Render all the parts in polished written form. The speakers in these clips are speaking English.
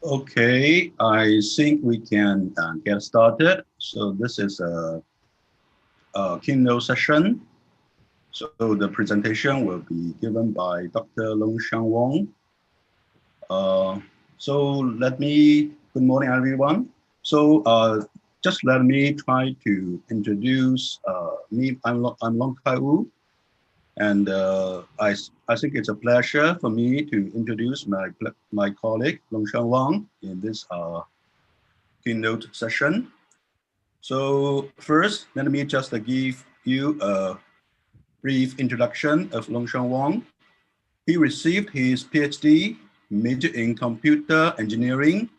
Okay, I think we can get started. So this is a keynote session. So the presentation will be given by Dr. Lung-Hsiang Wone. So good morning, everyone. So just let me try to introduce me. I'm Lung-Hsiang, and I think it's a pleasure for me to introduce my colleague Lung-Hsiang Wang in this keynote session. So first, let me just give you a brief introduction of Lung-Hsiang Wang. He received his PhD major in computer engineering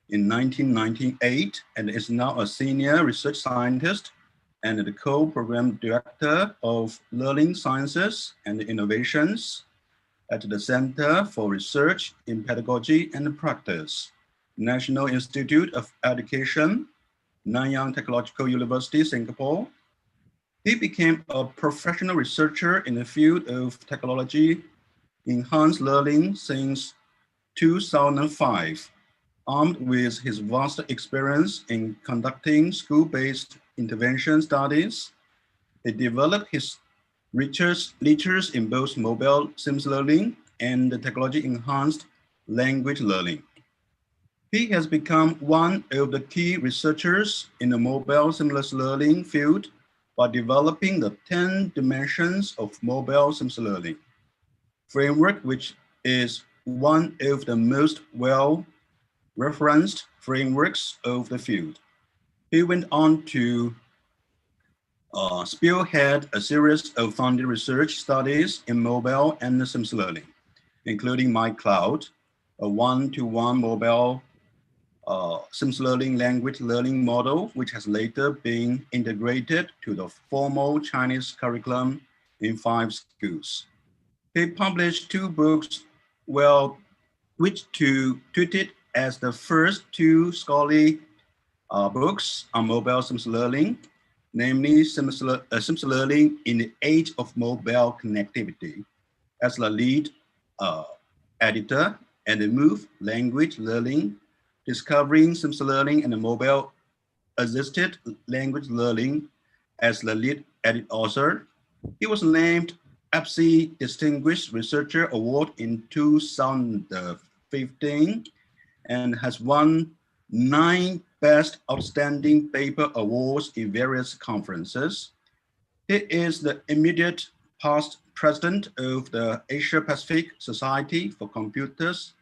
in 1998 and is now a senior research scientist and the co-program director of Learning Sciences and Innovations at the Center for Research in Pedagogy and Practice, National Institute of Education, Nanyang Technological University, Singapore. He became a professional researcher in the field of technology enhanced learning since 2005. Armed with his vast experience in conducting school-based intervention studies, he developed his research in both mobile seamless learning and technology-enhanced language learning. He has become one of the key researchers in the mobile seamless learning field by developing the 10 dimensions of mobile seamless learning framework, which is one of the most well-referenced frameworks of the field. He went on to spearhead a series of funded research studies in mobile and seamless learning, including MyCloud, a one-to-one mobile seamless learning language learning model, which has later been integrated to the formal Chinese curriculum in 5 schools. He published 2 books, which treated as the first 2 scholarly books on mobile seamless learning, namely seamless learning in the age of mobile connectivity. As the lead editor, and move language learning, discovering simple learning and mobile assisted language learning as the lead edit author. He was named EPSI Distinguished Researcher Award in 2015 and has won 9 Best Outstanding Paper Awards in various conferences. He is the immediate past president of the Asia Pacific Society for Computers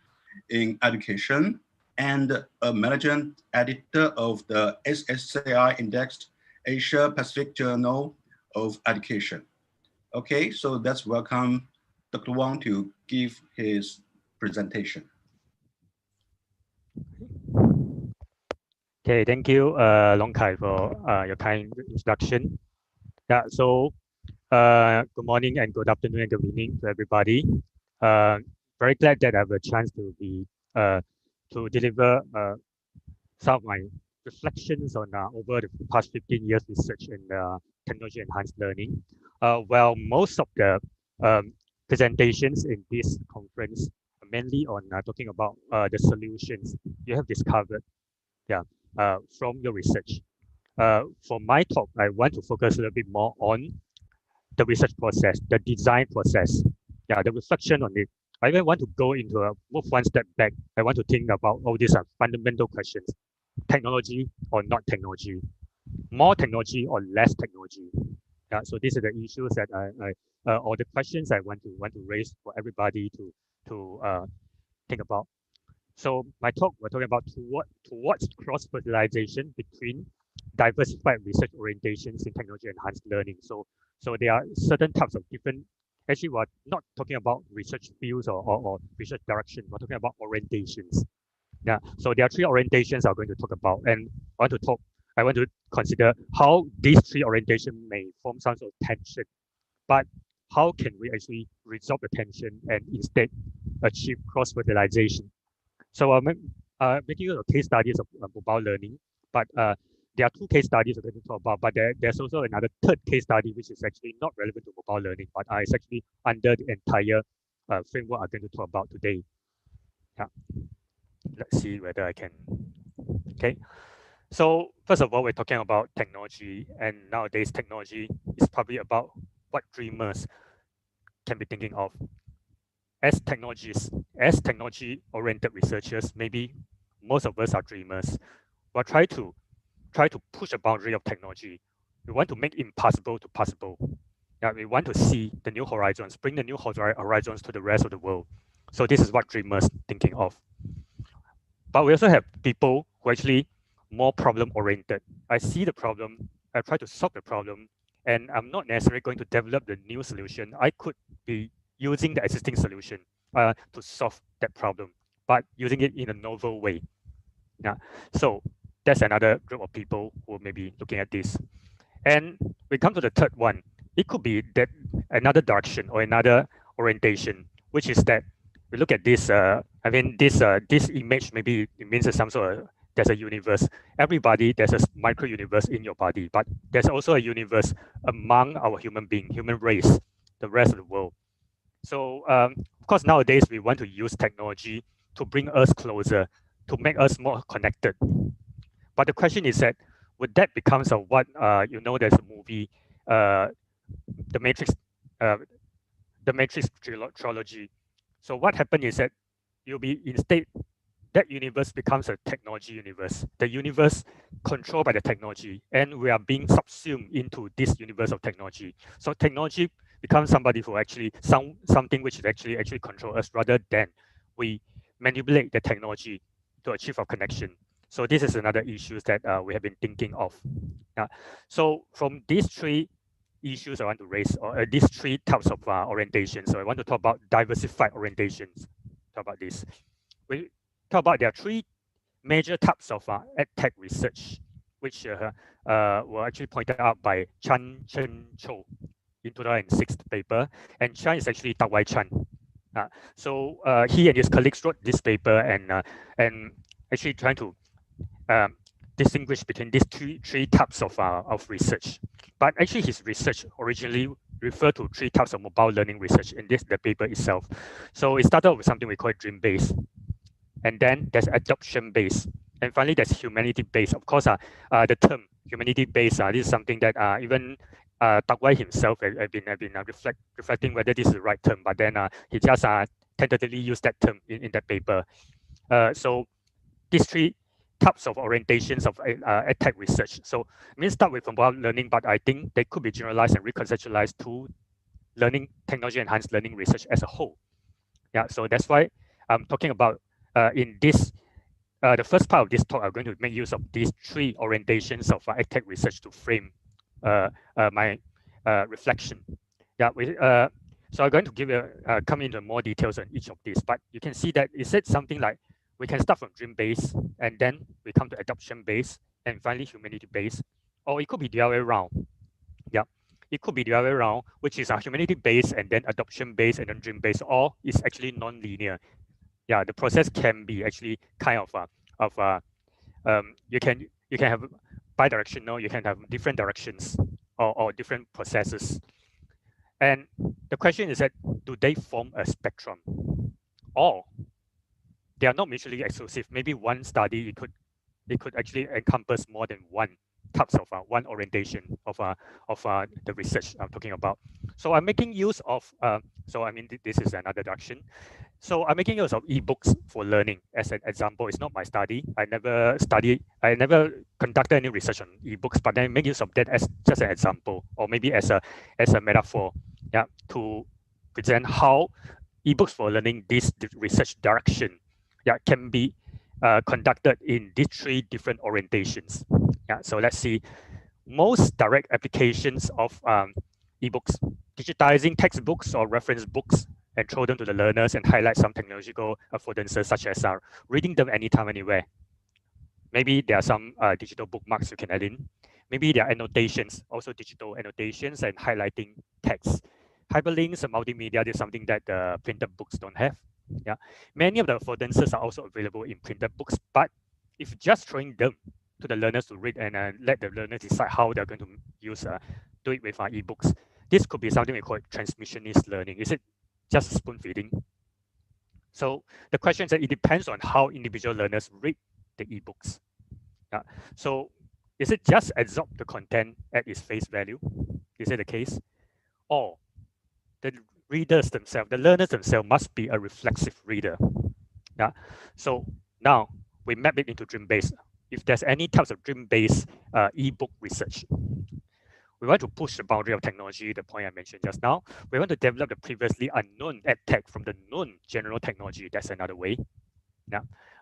in Education and a managing editor of the SSCI Indexed Asia Pacific Journal of Education. Okay, so let's welcome Dr. Wong to give his presentation. Okay, thank you, Long-Kai, for your kind introduction. Yeah, so good morning and good afternoon and good evening to everybody. Very glad that I have a chance to be to deliver some of my reflections on over the past 15 years research in technology enhanced learning. Well, most of the presentations in this conference are mainly on talking about the solutions you have discovered, from your research. For my talk, I want to focus a little bit more on the research process, the design process, the reflection on it. I even want to go into move one step back. I want to think about all these fundamental questions: technology or not technology, more technology or less technology. So these are the issues that or the questions I want to raise for everybody to think about. So my talk, we're talking about towards cross-fertilization between diversified research orientations in technology enhanced learning. So there are certain types of different, actually we're not talking about research fields or research direction, we're talking about orientations. So there are 3 orientations I'm going to talk about, and I want to consider how these 3 orientations may form some sort of tension, but how can we actually resolve the tension and instead achieve cross-fertilization? So I'm making case studies of mobile learning, but there are 2 case studies I'm going to talk about, but there's also another 3rd case study which is actually not relevant to mobile learning, but it's actually under the entire framework I'm going to talk about today. Let's see whether I can. Okay. So first of all, we're talking about technology, and nowadays technology is probably about what dreamers can be thinking of. As technology-oriented researchers, maybe most of us are dreamers. We'll try to push the boundary of technology. We want to make impossible to possible. We want to see the new horizons, bring the new horizons to the rest of the world. So this is what dreamers thinking of. But we also have people who are actually more problem-oriented. I see the problem, I try to solve the problem, and I'm not necessarily going to develop the new solution. I could be using the existing solution to solve that problem, but using it in a novel way. So that's another group of people who may be looking at this. And we come to the 3rd one. It could be that another direction or another orientation, which is that we look at this. This image, maybe it means some sort of, there's a universe. Everybody, there's a micro universe in your body, but there's also a universe among our human race, the rest of the world. So of course, nowadays we want to use technology to bring us closer, to make us more connected. But the question is that, would that become what, there's a movie, The Matrix trilogy. So what happened is that you'll be instead, that universe becomes a technology universe, the universe controlled by the technology, and we are being subsumed into this universe of technology. So technology becomes somebody who actually, something which is actually control us, rather than we manipulate the technology to achieve our connection. So this is another issue that we have been thinking of. So from these 3 issues I want to raise, or these 3 types of orientations. So I want to talk about diversified orientations. Talk about this. We talk about there are 3 major types of edtech research, which were actually pointed out by Chen Chou in 2006 paper, and Chen is actually Wai Chan. So he and his colleagues wrote this paper and actually trying to distinguish between these 3 types of research. But actually his research originally refer to 3 types of mobile learning research in the paper itself. So it started with something we call dream-based, and then there's adoption-based, and finally there's humanity-based. Of course, the term humanity-based, this is something that even Tak Wai himself have been reflecting whether this is the right term, but then he just tentatively used that term in that paper. So these 3 types of orientations of edtech research. So we start with mobile learning, but I think they could be generalized and reconceptualized to learning, technology enhanced learning research as a whole. Yeah, so that's why I'm talking about in this, the first part of this talk, I'm going to make use of these 3 orientations of edtech research to frame my reflection. Yeah, so I'm going to give come into more details on each of these, but you can see that it said something like we can start from dream-based, and then we come to adoption-based, and finally humanity-based, or it could be the other way around. Yeah, it could be the other way around, which is humanity-based and then adoption-based and then dream-based, or it's actually non-linear. Yeah, the process can be actually kind of you can have bi-directional, you can have different directions or different processes. And the question is that, do they form a spectrum? Or they are not mutually exclusive. Maybe one study, it could actually encompass more than one types of one orientation of the research I'm talking about. So I'm making use of, so I mean, this is another direction. So I'm making use of ebooks for learning as an example. It's not my study. I never conducted any research on ebooks, but then make use of that as just an example, or maybe as a metaphor, yeah, to present how ebooks for learning, this research direction, yeah, can be conducted in these 3 different orientations. Yeah, so let's see. Most direct applications of ebooks, digitizing textbooks or reference books and throw them to the learners and highlight some technological affordances such as reading them anytime, anywhere. Maybe there are some digital bookmarks you can add in. Maybe there are annotations, also digital annotations and highlighting text. Hyperlinks and multimedia is something that the printed books don't have. Yeah, many of the affordances are also available in printed books, but if just throwing them to the learners to read and let the learners decide how they're going to do it with ebooks, this could be something we call transmissionist learning. Is it just spoon feeding? So the question is that it depends on how individual learners read the ebooks. Yeah. So is it just absorb the content at its face value? Is it the case? Or the readers themselves, the learners themselves must be a reflexive reader. Yeah. So now we map it into dream-based. If there's any types of dream-based ebook research, we want to push the boundary of technology, the point I mentioned just now. We want to develop the previously unknown edtech from the known general technology. That's another way. Yeah.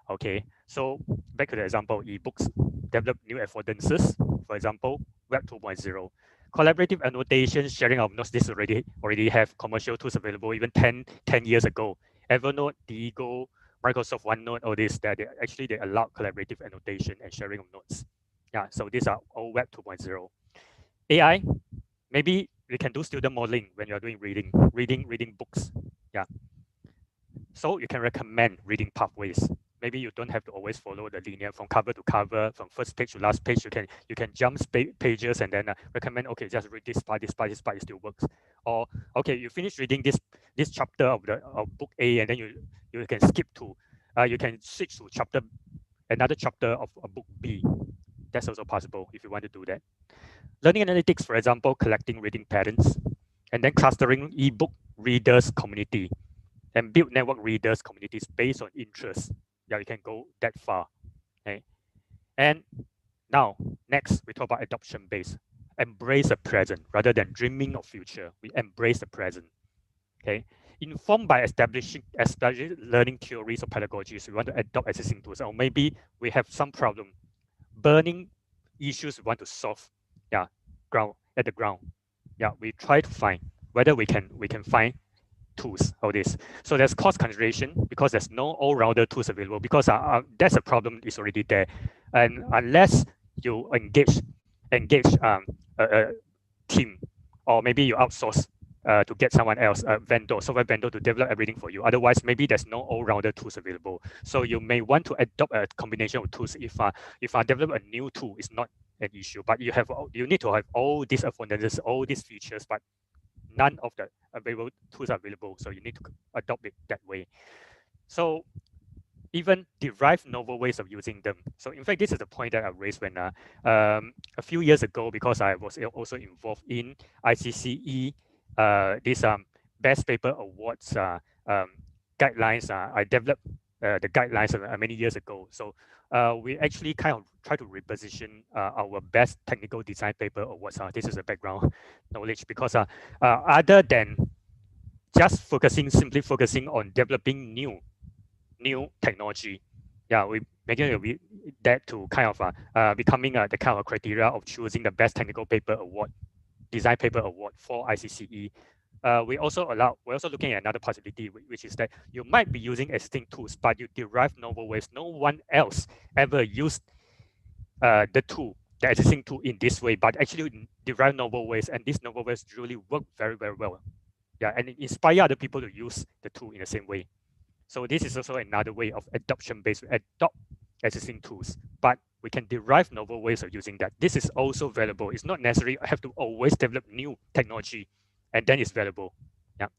Okay. So back to the example, ebooks, develop new affordances. For example, Web 2.0. Collaborative annotation, sharing of notes, this already have commercial tools available even 10 years ago. Evernote, Diigo, Microsoft OneNote, all this, that they allow collaborative annotation and sharing of notes. Yeah, so these are all Web 2.0. AI, maybe we can do student modeling when you're doing reading books. Yeah. So you can recommend reading pathways. Maybe you don't have to always follow the linear from cover to cover, from first page to last page. You can jump pages and then recommend, okay, just read this part, it still works. Or okay, you finish reading this chapter of book A, and then you can skip to, you can switch to another chapter of book B. That's also possible if you want to do that. Learning analytics, for example, collecting reading patterns, and then clustering ebook readers community, and build network readers communities based on interest. Yeah, you can go that far. Okay. And now, next, we talk about adoption based. Embrace the present rather than dreaming of future. We embrace the present. Okay. Informed by establishing learning theories or pedagogies, we want to adopt existing tools. Or maybe we have some problem, burning issues we want to solve. Yeah, at the ground. Yeah, we try to find whether we can find tools of this. So there's cost consideration because there's no all-rounder tools available, because that's a problem is already there. And unless you engage a team, or maybe you outsource to get someone else, a software vendor to develop everything for you. Otherwise, maybe there's no all-rounder tools available. So you may want to adopt a combination of tools if I develop a new tool, it's not an issue, but you need to have all these affordances, all these features, but none of the available tools are available, so you need to adopt it that way. So even derive novel ways of using them. So in fact, this is the point that I raised when a few years ago, because I was also involved in ICCE, this Best Paper Awards guidelines. I developed the guidelines many years ago. So we actually kind of try to reposition our Best Technical Design Paper Awards. This is a background knowledge, because other than just simply focusing on developing new technology, yeah, we making that to kind of becoming the kind of criteria of choosing the best technical paper award, design paper award for ICCE. We're also looking at another possibility, which is that you might be using existing tools, but you derive novel ways. No one else ever used the existing tool in this way, but actually derive novel ways, and these novel ways really work very, very well. Yeah, and it inspire other people to use the tool in the same way. So this is also another way of adoption-based, adopt existing tools, but we can derive novel ways of using that. This is also valuable. It's not necessary I have to always develop new technology and then it's valuable. Yeah.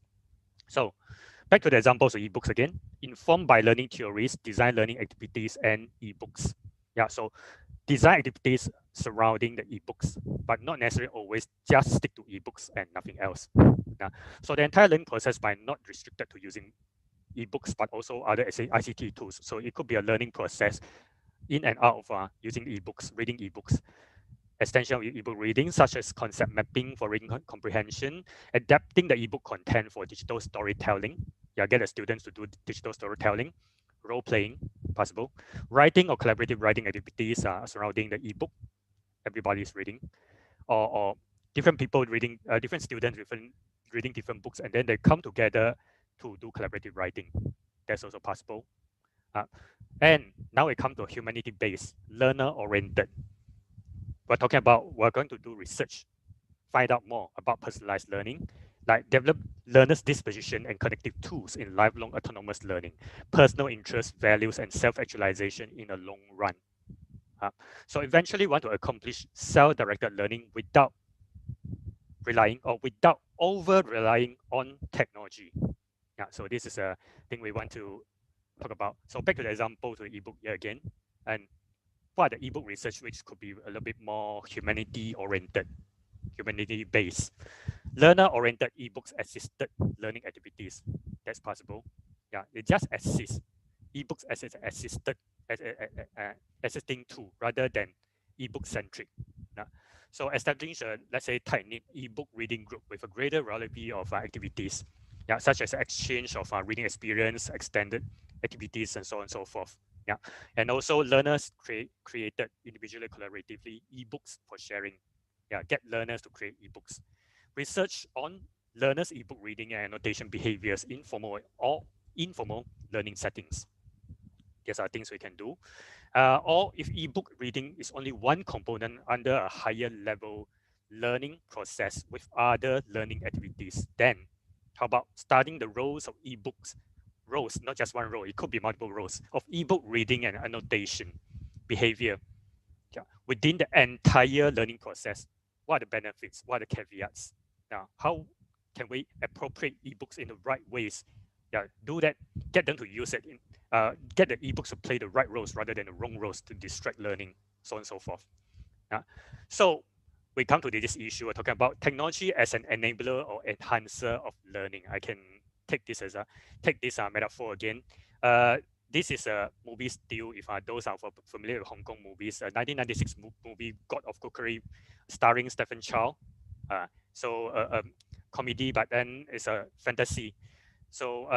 So back to the examples of ebooks again. Informed by learning theories, design learning activities, and ebooks. Yeah, so design activities surrounding the ebooks, but not necessarily always just stick to ebooks and nothing else. Yeah. So the entire learning process by not restricted to using ebooks, but also other ICT tools. So it could be a learning process in and out of using ebooks, reading ebooks, extension of ebook reading, such as concept mapping for reading comprehension, adapting the ebook content for digital storytelling. Yeah, get the students to do digital storytelling, role playing, possible, writing or collaborative writing activities surrounding the ebook. Everybody's reading, or different people reading, different students reading different books, and then they come together to do collaborative writing. That's also possible. And now we come to humanity-based, learner-oriented. We're going to do research, find out more about personalized learning, like develop learners' disposition and connective tools in lifelong autonomous learning, personal interests, values, and self-actualization in the long run. So eventually we want to accomplish self-directed learning without over-relying on technology. Yeah, so this is a thing we want to talk about. So back to the example to the ebook here again. And what are the ebook research, which could be a little bit more humanity-oriented, humanity-based. Learner-oriented ebooks assisted learning activities. That's possible. Yeah, it just assists. Ebooks as assisting tool rather than ebook-centric. Yeah. So establishing let's say, tight-knit ebook reading group with a greater variety of activities, yeah, such as exchange of reading experience, extended activities, and so on and so forth. Yeah, and also learners created individually, collaboratively ebooks for sharing. Yeah, get learners to create ebooks. Research on learners' ebook reading and annotation behaviors in formal or informal learning settings. These are things we can do. Or if ebook reading is only one component under a higher level learning process with other learning activities, then how about studying the roles of ebooks? Roles, not just one role, it could be multiple roles of ebook reading and annotation behavior. Yeah. Within the entire learning process, what are the benefits? What are the caveats? Now, how can we appropriate ebooks in the right ways? Yeah, do that, get them to use it, get the ebooks to play the right roles rather than the wrong roles to distract learning, so on and so forth. Yeah. So we come to this issue, we're talking about technology as an enabler or enhancer of learning. I can take this as metaphor again. This is a movie still, if those are familiar with Hong Kong movies, a 1996 movie, God of Cookery, starring Stephen Chow. So a comedy, but then it's a fantasy. So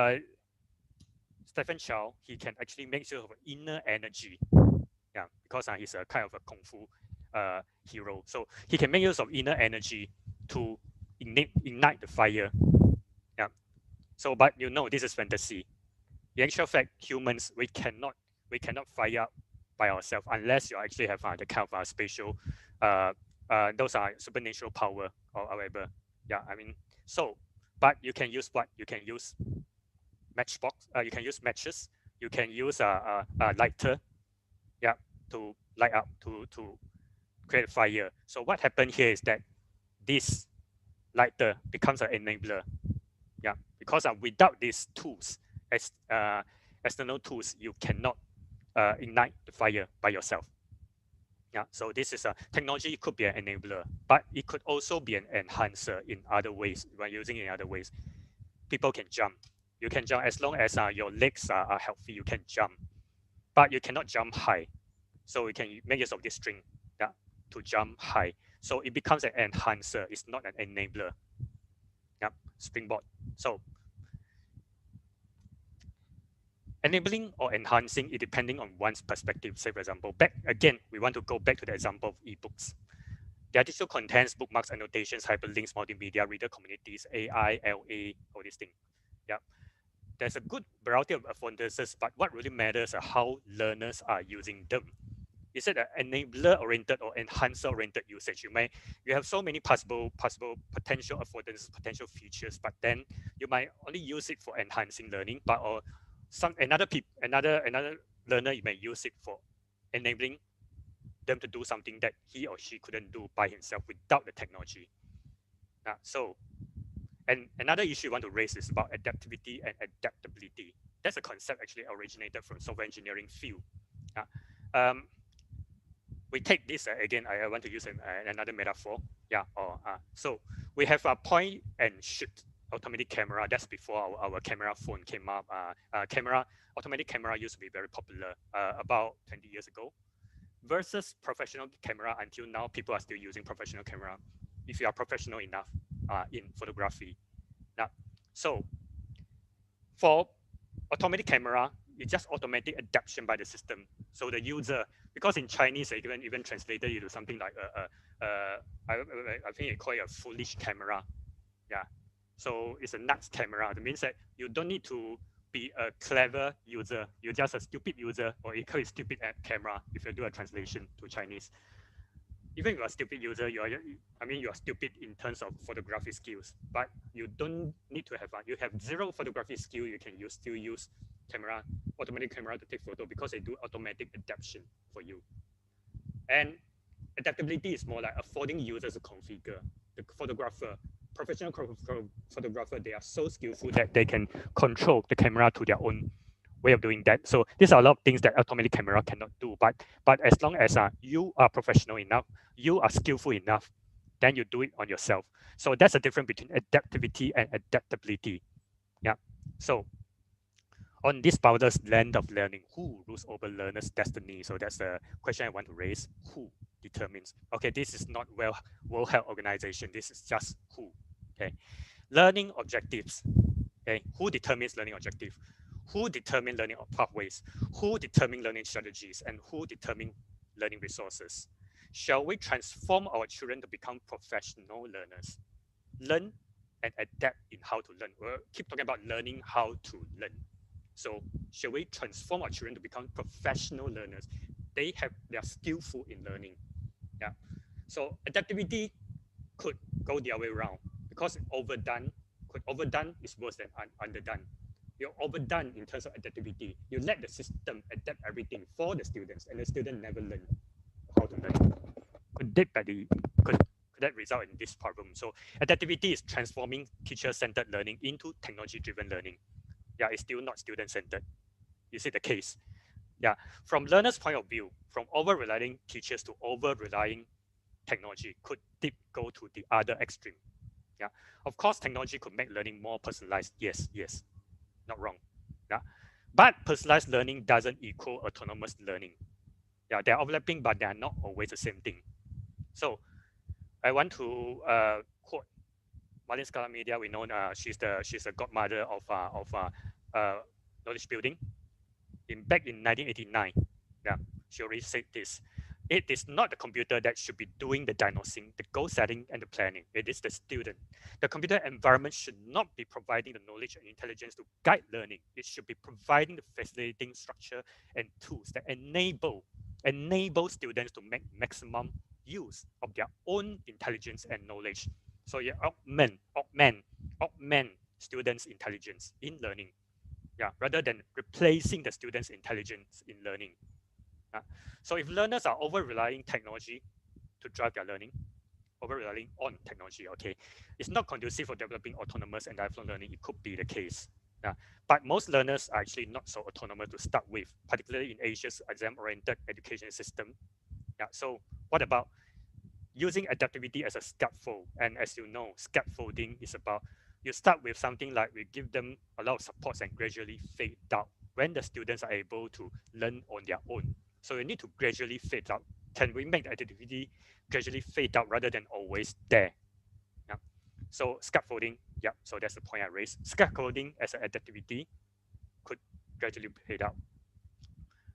Stephen Chow, he can actually make use of inner energy. Yeah, because he's a kind of a kung fu hero. So he can make use of inner energy to ignite the fire. Yeah. So, but this is fantasy. In actual fact, humans, we cannot fire up by ourselves unless you actually have the kind of spatial, those are supernatural power or whatever. Yeah, I mean, so, but you can use what? You can use matchbox. You can use matches. You can use a lighter. Yeah, to light up to create fire. So what happened here is that this becomes an enabler. Yeah, because without these tools, as external tools, you cannot ignite the fire by yourself. Yeah, so this is a technology. It could be an enabler, but it could also be an enhancer in other ways. When using it in other ways, people can jump. You can jump as long as your legs are healthy. You can jump, but you cannot jump high. So we can make use of this string, yeah, to jump high. So it becomes an enhancer. It's not an enabler. Yeah, springboard. So enabling or enhancing it depending on one's perspective. Say, for example, we want to go back to the example of ebooks. Their digital contents, bookmarks, annotations, hyperlinks, multimedia, reader communities, AI, LA, all these things. Yeah, there's a good variety of affordances, but what really matters are how learners are using them. Is it an enabler-oriented or enhancer-oriented usage? You have so many possible potential affordances, potential features, but then you might only use it for enhancing learning, but or another learner, you may use it for enabling them to do something that he or she couldn't do by himself without the technology. And another issue I want to raise is about adaptivity and adaptability. That's a concept actually originated from software engineering field. We take this again. I want to use another metaphor. Yeah. So we have a point and shoot automatic camera. That's before our camera phone came up. Automatic camera used to be very popular about 20 years ago. Versus professional camera, until now, people are still using professional camera if you are professional enough in photography. Now, so for automatic camera, it's just automatic adaptation by the system. So the user, because in Chinese, even translated into something like I think they call it a foolish camera. Yeah. So it's a nuts camera. That means that you don't need to be a clever user. You're just a stupid user, or you call it stupid camera if you do a translation to Chinese. Even if you're a stupid user, you're stupid in terms of photography skills, but you don't need to have you have zero photography skill, you can still use automatic camera to take photo because they do automatic adaptation for you. And adaptability is more like affording users to configure. The professional photographer, they are so skillful that they can control the camera to their own way of doing that. So these are a lot of things that automatic camera cannot do. But as long as you are professional enough, you are skillful enough, then you do it on yourself. So that's the difference between adaptivity and adaptability. Yeah. So on this boundless land of learning, who rules over learners' destiny? So that's the question I want to raise. Who determines? Okay, this is not World Health Organization. This is just who. Okay, learning objectives. Okay, who determines learning objective? Who determines learning pathways? Who determines learning strategies? And who determines learning resources? Shall we transform our children to become professional learners? Learn and adapt in how to learn. We'll keep talking about learning how to learn. So shall we transform our children to become professional learners? They are skillful in learning. Yeah. So adaptivity could go the other way around because overdone is worse than underdone. You're overdone in terms of adaptivity. You let the system adapt everything for the students, and the student never learn how to learn. Could that result in this problem? So adaptivity is transforming teacher-centered learning into technology-driven learning. Yeah, it's still not student-centered. You see the case. Yeah, from learners' point of view, from over-relying teachers to over-relying technology, could go to the other extreme. Yeah, of course, technology could make learning more personalized. Yes, not wrong. Yeah, but personalized learning doesn't equal autonomous learning. Yeah, they're overlapping, but they are not always the same thing. So I want to quote Martin Scala Media. We know she's the godmother of knowledge building. Back in 1989, yeah, she already said this. It is not the computer that should be doing the diagnosing, the goal setting, and the planning. It is the student. The computer environment should not be providing the knowledge and intelligence to guide learning. It should be providing the facilitating structure and tools that enable students to make maximum use of their own intelligence and knowledge. So you augment students' intelligence in learning. Yeah, rather than replacing the students' intelligence in learning. So if learners are over-relying technology to drive their learning, over-relying on technology, okay? It's not conducive for developing autonomous and lifelong learning. It could be the case. Yeah. But most learners are actually not so autonomous to start with, particularly in Asia's exam-oriented education system. Yeah. So what about using adaptivity as a scaffold? And as you know, scaffolding is about you start with something like we give them a lot of supports and gradually fade out when the students are able to learn on their own. So you need to gradually fade out. Can we make the adaptivity gradually fade out rather than always there? Yeah. So scaffolding, yeah, so that's the point I raised. Scaffolding as an adaptivity could gradually fade out.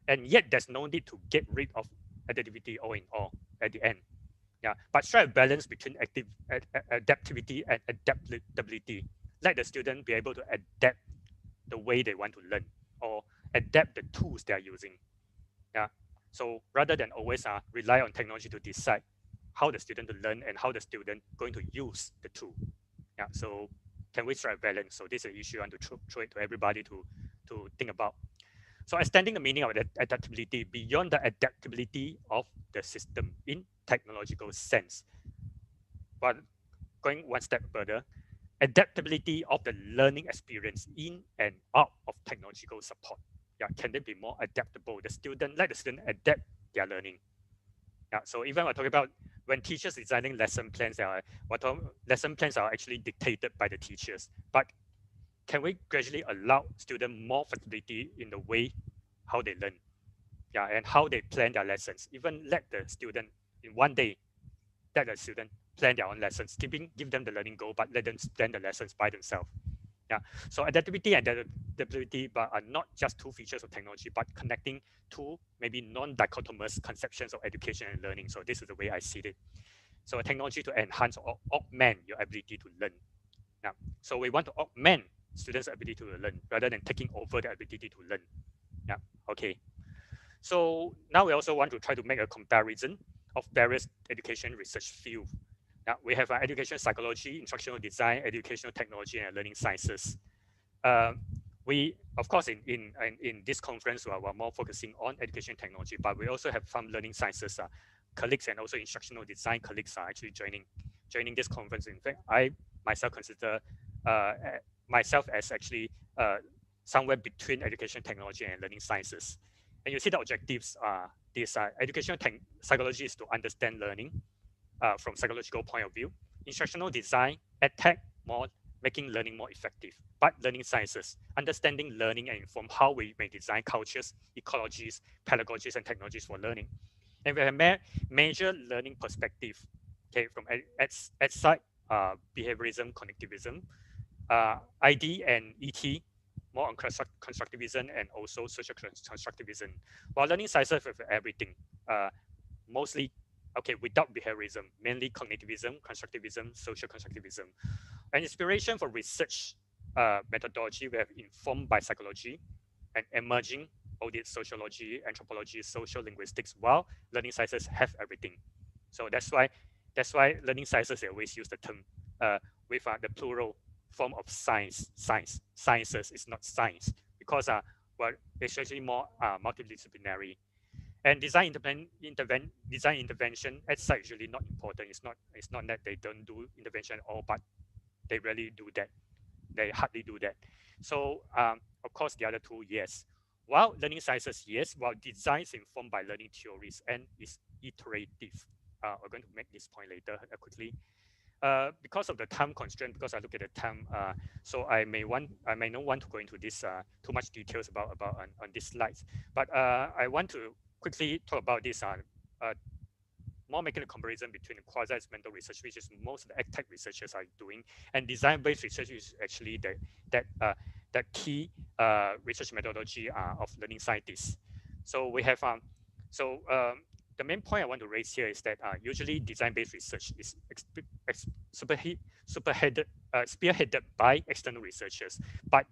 And yet there's no need to get rid of adaptivity all in all at the end. Yeah, but strike a balance between adaptivity and adaptability. Let the student be able to adapt the way they want to learn or adapt the tools they are using. Yeah, so rather than always rely on technology to decide how the student to learn and how the student going to use the tool. Yeah, so can we strike a balance? So this is an issue I want to throw it to everybody to think about. So extending the meaning of adaptability beyond the adaptability of the system in technological sense. But going one step further, adaptability of the learning experience in and out of technological support. Yeah, can they be more adaptable? Let the student adapt their learning. Yeah, so even we're talking about when teachers designing lesson plans, lesson plans are actually dictated by the teachers. But can we gradually allow students more flexibility in the way how they learn, yeah, and how they plan their lessons? Even let the student in one day, let the student plan their own lessons, give them the learning goal, but let them plan the lessons by themselves. Yeah, so adaptability and adaptability but are not just two features of technology, but connecting two maybe non-dichotomous conceptions of education and learning. So this is the way I see it. So technology to enhance or augment your ability to learn. Yeah, so we want to augment students' ability to learn rather than taking over their ability to learn. Yeah, okay. So now we also want to try to make a comparison of various education research fields. Now we have education psychology, instructional design, educational technology, and learning sciences. We, of course, in this conference, we're more focusing on education technology, but we also have some learning sciences colleagues and also instructional design colleagues are actually joining this conference. In fact, I myself consider myself as actually somewhere between education technology and learning sciences. And you see the objectives are this educational psychology is to understand learning from psychological point of view. Instructional design, EdTech, more making learning more effective. But learning sciences, understanding learning and inform how we may design cultures, ecologies, pedagogies, and technologies for learning. And we have a major learning perspective, okay, from ed side, behaviorism, connectivism, ID and ET, more on constructivism and also social constructivism. While learning sciences with everything, mostly, okay, without behaviorism, mainly cognitivism, constructivism, social constructivism. An inspiration for research methodology we have informed by psychology and emerging audit sociology, anthropology, social linguistics, while learning sciences have everything. So that's why learning sciences, they always use the term with the plural form of sciences is not science, because well, it's actually more multidisciplinary. And design intervention at site usually not important. It's not that they don't do intervention at all, but they rarely do that. They hardly do that. So of course the other two, yes. While learning sciences, yes. While design is informed by learning theories and is iterative. We're going to make this point later quickly. Because of the time constraint, because I look at the time, so I may not want to go into this too much details about on these slides. But I want to quickly talk about this more making a comparison between quasi-experimental research, which is most of the EdTech researchers are doing, and design-based research is actually that key research methodology of learning scientists. So we have the main point I want to raise here is that usually design-based research is spearheaded by external researchers, but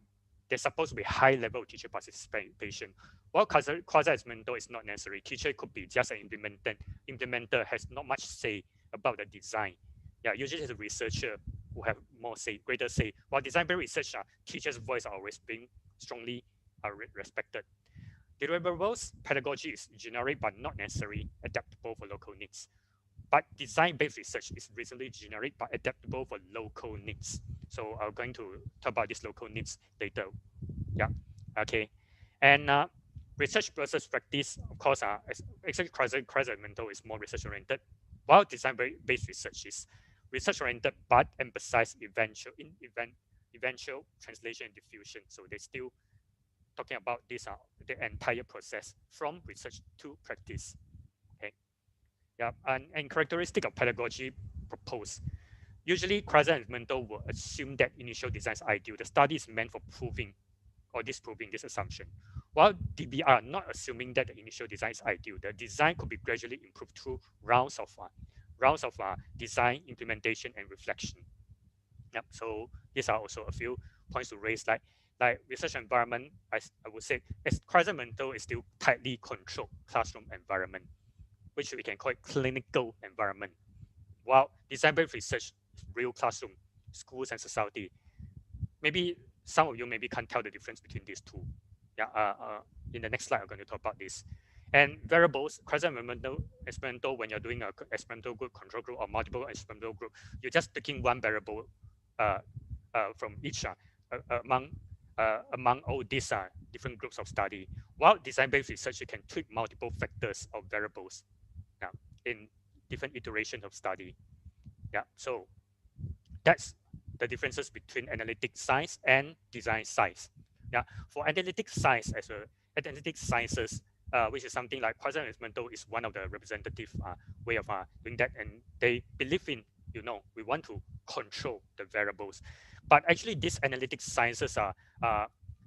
there's supposed to be high level of teacher participation. While quasi-experimental is not necessary, teacher could be just an implementer, has not much say about the design. Yeah, usually it's a researcher who have more say, greater say. While design-based research, teachers' voice are always being strongly respected. Deliverables pedagogy is generic but not necessarily adaptable for local needs. but design-based research is reasonably generic but adaptable for local needs. So I'm going to talk about these local needs later. Yeah, okay. And research versus practice, of course, actually Mental is more research-oriented, while design-based research is research-oriented but emphasize eventual translation and diffusion. So they still talking about this the entire process from research to practice. Okay, yeah, and characteristic of pedagogy proposed. Usually, and Mental will assume that initial design is ideal. The study is meant for proving or disproving this assumption. While DBR are not assuming that the initial design is ideal, the design could be gradually improved through rounds of design, implementation, and reflection. Yep. So these are also a few points to raise, like research environment. I would say Mental is still tightly controlled classroom environment, which we can call it clinical environment. While design-based research is real classroom, schools, and society. Maybe some of you maybe can't tell the difference between these two. Yeah. In the next slide, I'm going to talk about this. And variables, experimental, when you're doing an experimental group, control group, or multiple experimental group, you're just picking one variable from each among all these different groups of study. While design-based research, you can tweak multiple factors or variables in different iterations of study. Yeah, so that's the differences between analytic science and design science. Yeah, for analytic science analytic sciences, which is something like Mental is one of the representative way of doing that, and they believe in we want to control the variables, but actually these analytic sciences are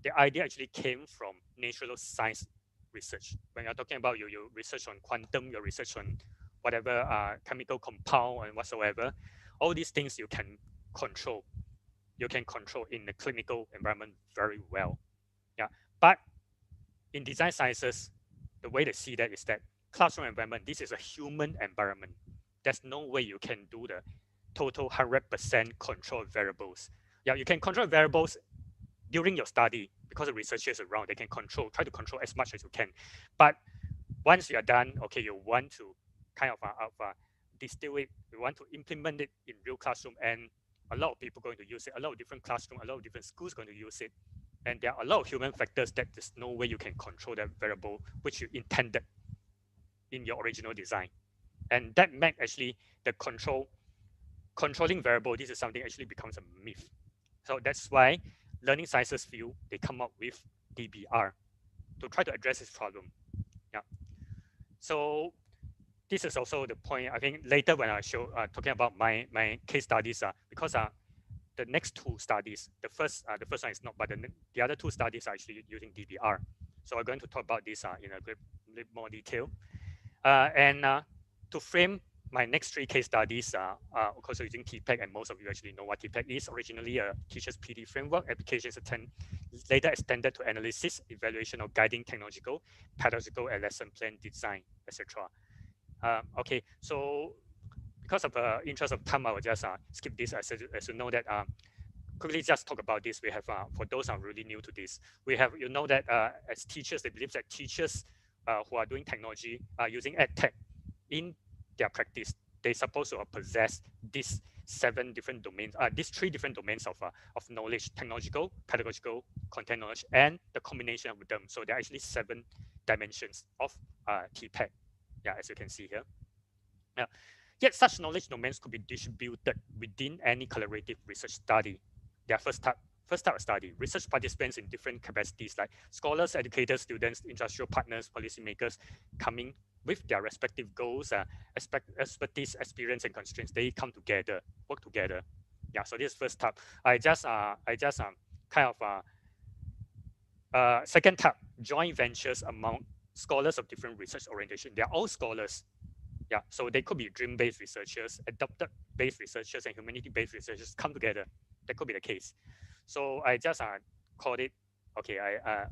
the idea actually came from natural science research. When you're talking about your research on quantum, your research on whatever chemical compound and whatsoever, all these things you can control. You can control in the clinical environment very well. Yeah, but in design sciences, the way they see that is that classroom environment, this is a human environment. There's no way you can do the total 100% control variables. Yeah, you can control variables during your study because the researchers around, they can try to control as much as you can. But once you are done, okay, you want to kind of distill it, you want to implement it in real classroom, and a lot of people going to use it, a lot of different classroom, a lot of different schools going to use it. And there are a lot of human factors that there's no way you can control that variable which you intended in your original design. And that meant actually the controlling variable, this is something actually becomes a myth. So that's why learning sciences feel they come up with DBR to try to address this problem. Yeah. So this is also the point. I think later when I show talking about my case studies, because the next two studies, the first one is not, but the other two studies are actually using DBR. So I'm going to talk about this in a bit more detail. And to frame my next three case studies, of course, using TPAC, and most of you actually know what TPAC is. Originally a teacher's PD framework, applications later extended to analysis, evaluation of guiding technological, pedagogical, and lesson plan design, etc. Okay, so because of the interest of time, I will just skip this as you know that quickly just talk about this. We have, for those who are really new to this, we have, that as teachers, they believe that teachers who are doing technology, using EdTech in their practice, they supposed to possess these 7 different domains, these 3 different domains of knowledge: technological, pedagogical, content knowledge, and the combination of them. So there are actually 7 dimensions of TPAC. Yeah, as you can see here. Yeah. Yet such knowledge domains could be distributed within any collaborative research study. Their first type of study, research participants in different capacities like scholars, educators, students, industrial partners, policymakers, coming with their respective goals, expertise, experience, and constraints. They come together, work together. Yeah, so this is first type. I just kind of second type, joint ventures among scholars of different research orientation. They are all scholars. Yeah, so they could be dream-based researchers, adapted-based researchers, and humanity-based researchers come together. That could be the case. So I just called it, okay, I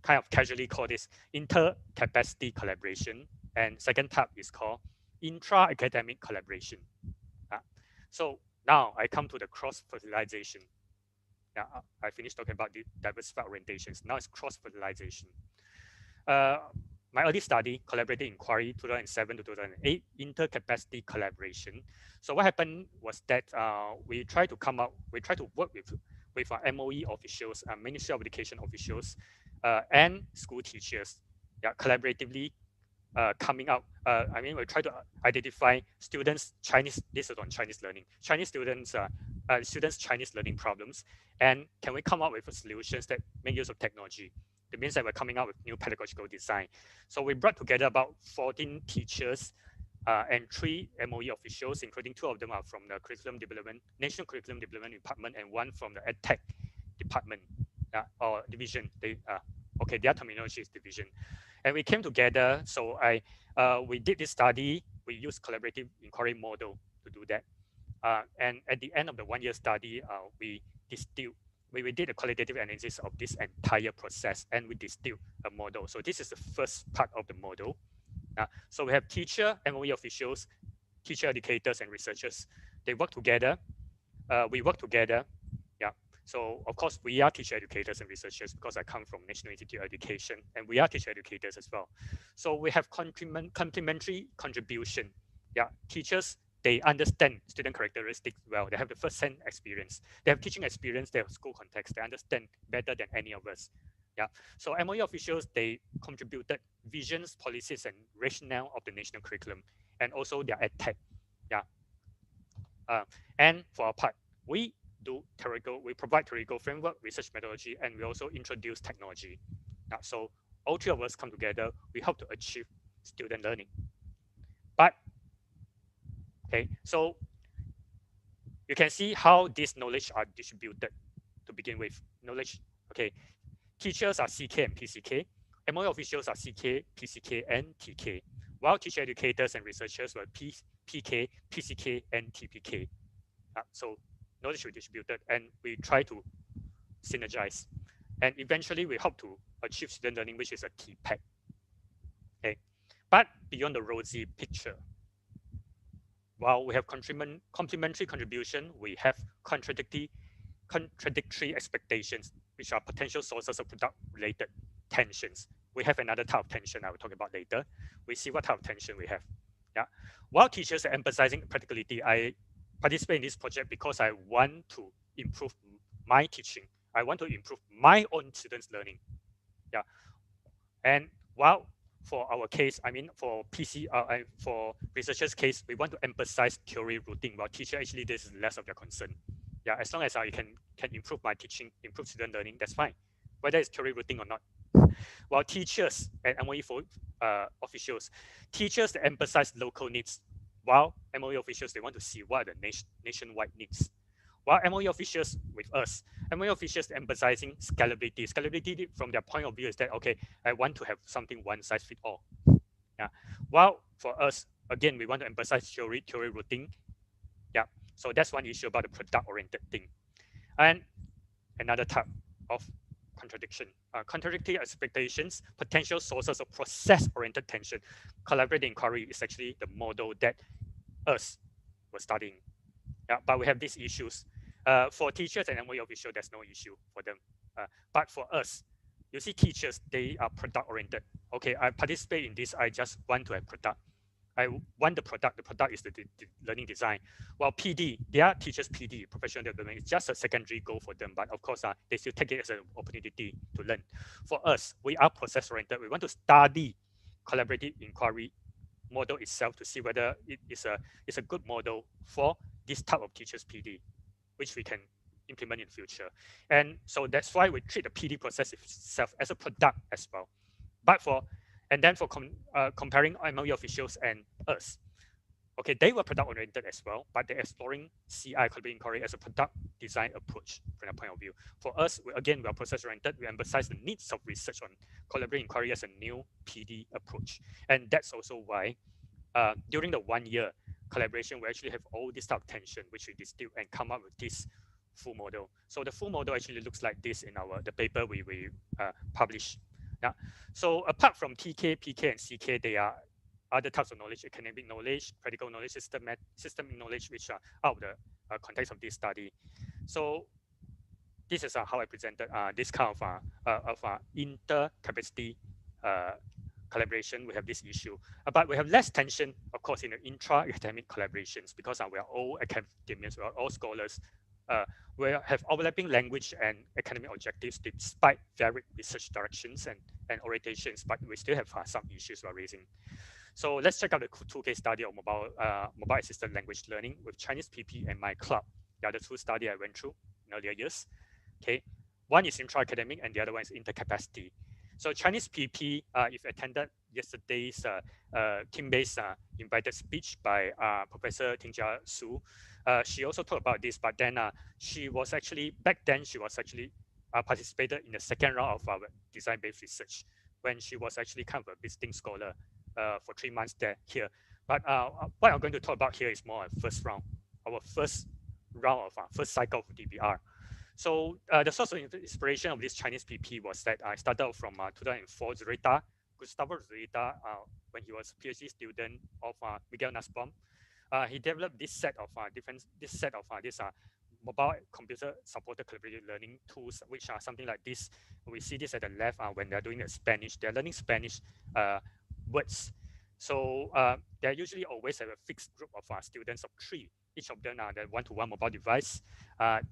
kind of casually call this inter-capacity collaboration. And second type is called intra-academic collaboration. So now I come to the cross-fertilization. Yeah, I finished talking about the diversified orientations. Now it's cross-fertilization. my early study, collaborative inquiry, 2007 to 2008, intercapacity collaboration. So what happened was that we try to work with our MOE officials, Ministry of Education officials, and school teachers, yeah, collaboratively coming out. I mean, we try to identify students Chinese. This is on Chinese learning. Chinese students Chinese learning problems, and can we come up with solutions that make use of technology? It means that we're coming out with new pedagogical design. So we brought together about 14 teachers and 3 MOE officials, including 2 of them are from the curriculum development, National Curriculum Development Department, and 1 from the EdTech department or division. Okay, their terminology is division. And we came together. So we did this study. We used collaborative inquiry model to do that. And at the end of the 1-year study, we did a qualitative analysis of this entire process, and we distilled a model. So this is the first part of the model. So we have teacher, MOE officials, teacher educators, and researchers. They work together. We work together. Yeah. So of course we are teacher educators and researchers because I come from National Institute of Education, and we are teacher educators as well. So we have complementary contribution. Yeah, teachers, they understand student characteristics well. They have the first-hand experience. They have teaching experience. They have school context. They understand better than any of us. Yeah. So MOE officials, they contributed visions, policies, and rationale of the national curriculum, and also their EdTech. Yeah. And for our part, we provide theoretical framework, research methodology, and we also introduce technology. So all 3 of us come together. We hope to achieve student learning. But okay, so you can see how this knowledge are distributed to begin with. Knowledge, okay, teachers are CK and PCK, MOE officials are CK, PCK, and TK, while teacher educators and researchers were PK, PCK, and TPK. So knowledge we distributed, and we try to synergize. And eventually, we hope to achieve student learning, which is a key pack. Okay, but beyond the rosy picture, while we have complementary contribution, we have contradictory expectations, which are potential sources of product-related tensions. We have another type of tension I will talk about later. We see what type of tension we have. Yeah. While teachers are emphasizing practicality, I participate in this project because I want to improve my teaching. I want to improve my own students' learning. Yeah. And while for our case, I mean for for researchers' case, we want to emphasize theory routing, while teacher actually this is less of their concern. Yeah, as long as I can improve my teaching, improve student learning, that's fine, whether it's theory routing or not. While teachers and MOE officials, teachers emphasize local needs, while MOE officials, they want to see what are the nationwide needs. While MOE officials with us, MOE officials emphasizing scalability. Scalability from their point of view is that, okay, I want to have something one size fit all. Yeah. While for us, again, we want to emphasize theory routing. Yeah. So that's one issue about the product-oriented thing. And another type of contradiction, contradictory expectations, potential sources of process-oriented tension. Collaborative inquiry is actually the model that us were studying. Yeah, but we have these issues. For teachers and MOE officials, there's no issue for them. But for us, you see teachers, they are product-oriented. Okay, I participate in this, I just want to have product. I want the product is the learning design. While PD, they are teachers PD, professional development, it's just a secondary goal for them, but of course, they still take it as an opportunity to learn. For us, we are process-oriented. We want to study collaborative inquiry model itself to see whether it is a good model for this type of teachers PD, which we can implement in the future. And so that's why we treat the PD process itself as a product as well. But then for comparing MOE officials and us, okay, they were product oriented as well, but they're exploring CI, collaborative inquiry, as a product design approach from that point of view. For us, we are process oriented. We emphasize the needs of research on collaborative inquiry as a new PD approach. And that's also why during the 1 year collaboration, we actually have all this type of tension, which we distill and come up with this full model. So the full model actually looks like this in the paper we publish. Yeah. So apart from TK, PK, and CK, they are other types of knowledge: academic knowledge, practical knowledge, systemic knowledge, which are out of the context of this study. So this is how I presented this kind of intercapacity collaboration, we have this issue. But we have less tension, of course, in the intra-academic collaborations because we are all academics, we are all scholars. We have overlapping language and academic objectives despite varied research directions and orientations, but we still have some issues we're raising. So let's check out the two case study of mobile assisted language learning with Chinese PP and my club. They are the two studies I went through in earlier years. Okay, one is intra-academic and the other one is intercapacity. So Chinese PP, if attended yesterday's team-based invited speech by Professor Tingjia Su, she also talked about this, but then she was actually, back then she was actually participated in the second round of our design-based research when she was actually kind of a visiting scholar for 3 months here. But what I'm going to talk about here is more our first round, our first round of first cycle of DBR. So the source of inspiration of this Chinese PP was that I started from 2004, Gustavo Zurita, when he was a PhD student of Miguel Nussbaum. He developed this set of mobile computer supported collaborative learning tools, which are something like this. We see this at the left when they're doing Spanish. They're learning Spanish words. So they usually always have a fixed group of students of 3. Each of them are the one-to-one mobile device.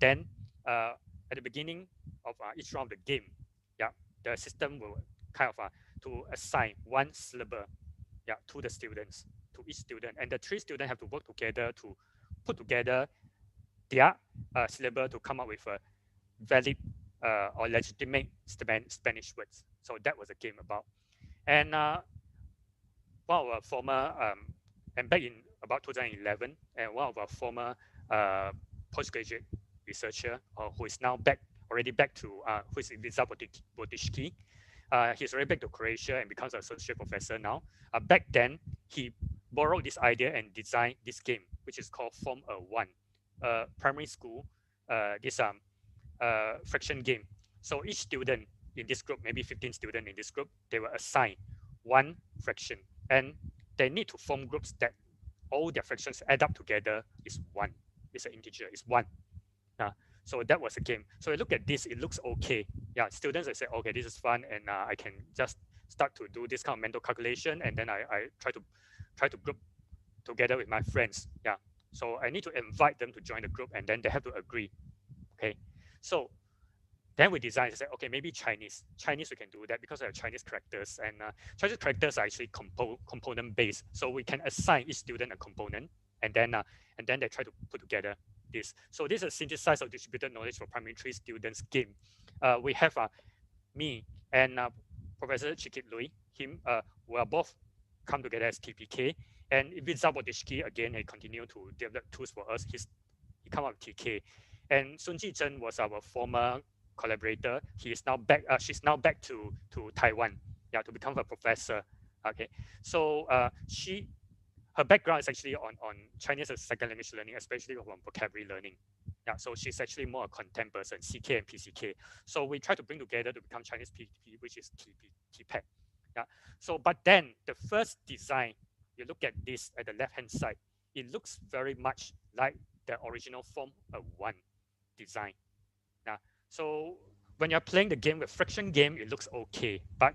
Then at the beginning of each round of the game, the system will kind of to assign one syllable, to the students, to each student, and the 3 students have to work together to put together their syllable to come up with a valid or legitimate Spanish words. So that was the game about. And one of our former, and back in about 2011, and one of our former postgraduate researcher who is now already back to, who is Ivica Botishki. He's already back to Croatia and becomes an associate professor now. Back then, he borrowed this idea and designed this game, which is called Form a One, primary school, this fraction game. So each student in this group, maybe 15 students in this group, they were assigned one fraction, and they need to form groups that all their fractions add up together is 1. It's an integer, it's 1. So that was a game. So you look at this, it looks okay. Yeah, students, I say, okay, this is fun, and I can just start to do this kind of mental calculation, and then I try to group together with my friends. Yeah, so I need to invite them to join the group, and then they have to agree. Okay, so then we design, say, okay, maybe Chinese we can do that because we have Chinese characters, and Chinese characters are actually component based, so we can assign each student a component, and then they try to put together this. So this is a synthesized of distributed knowledge for primary 3 students game. We have me and Professor Chikit Lui, him, we are both come together as TPK, and Ivica Botishki, again, he continued to develop tools for us. He come up with TK, and Sun Ji Zhen was our former collaborator. He is now back. She's now back to Taiwan, to become a professor. Okay, so her background is actually on Chinese as a second language learning, especially on vocabulary learning. Yeah, so she's actually more a content person, CK and PCK. So we try to bring together to become Chinese PPP, which is TPAC. Yeah. So, but then the first design, you look at this at the left-hand side, it looks very much like the original Form a One design. Now, so when you're playing the game with fraction game, it looks okay. But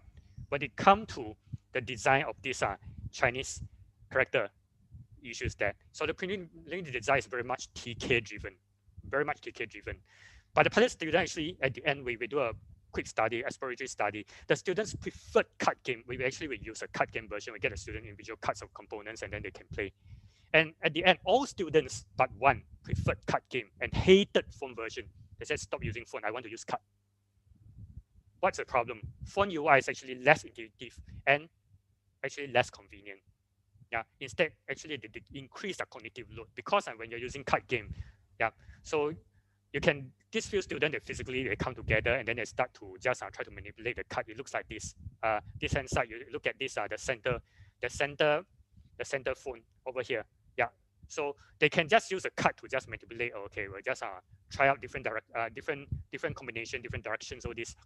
when it comes to the design of this Chinese character issues that. So the preliminary design is very much TK driven, very much TK driven. But the pilot student actually, at the end, we do a quick study, exploratory study. The students preferred card game. We use a card game version. We get a student individual cards of components, and then they can play. And at the end, all students but one preferred card game and hated phone version. They said, stop using phone. I want to use card. What's the problem? Phone UI is actually less intuitive and actually less convenient. Yeah. Instead, actually, they increase the cognitive load because when you're using card game, so you can, these few students, they come together and then they start to just try to manipulate the card. It looks like this. This hand side, you look at this, the center phone over here. Yeah. So they can just use a card to just manipulate. Okay, we'll just try out different combination, different directions, all this.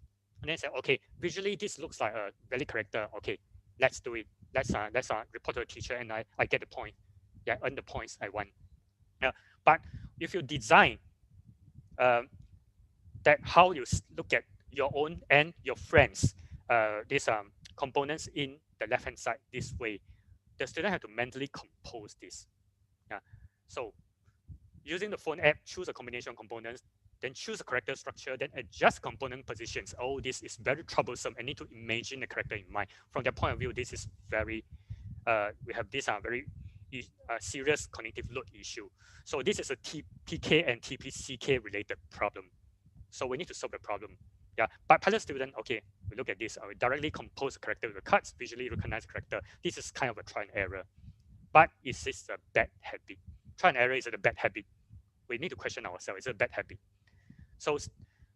And then say, okay, visually this looks like a valid character. Okay, let's do it. Let's report to the teacher, and I get the point. Yeah, earn the points I want. Yeah, but if you design that how you look at your own and your friends, these components in the left-hand side this way, the student have to mentally compose this. Yeah. So using the phone app, choose a combination of components, then choose a character structure, then adjust component positions. Oh, this is very troublesome. I need to imagine the character in mind. From their point of view, this is very, we have this very serious cognitive load issue. So this is a TPK and TPCK related problem. So we need to solve the problem. Yeah, but pilot student, okay, we look at this. We directly compose a character with the cuts, visually recognize the character. This is kind of a try and error. But is this a bad habit? Try and error is a bad habit. We need to question ourselves, is it a bad habit? So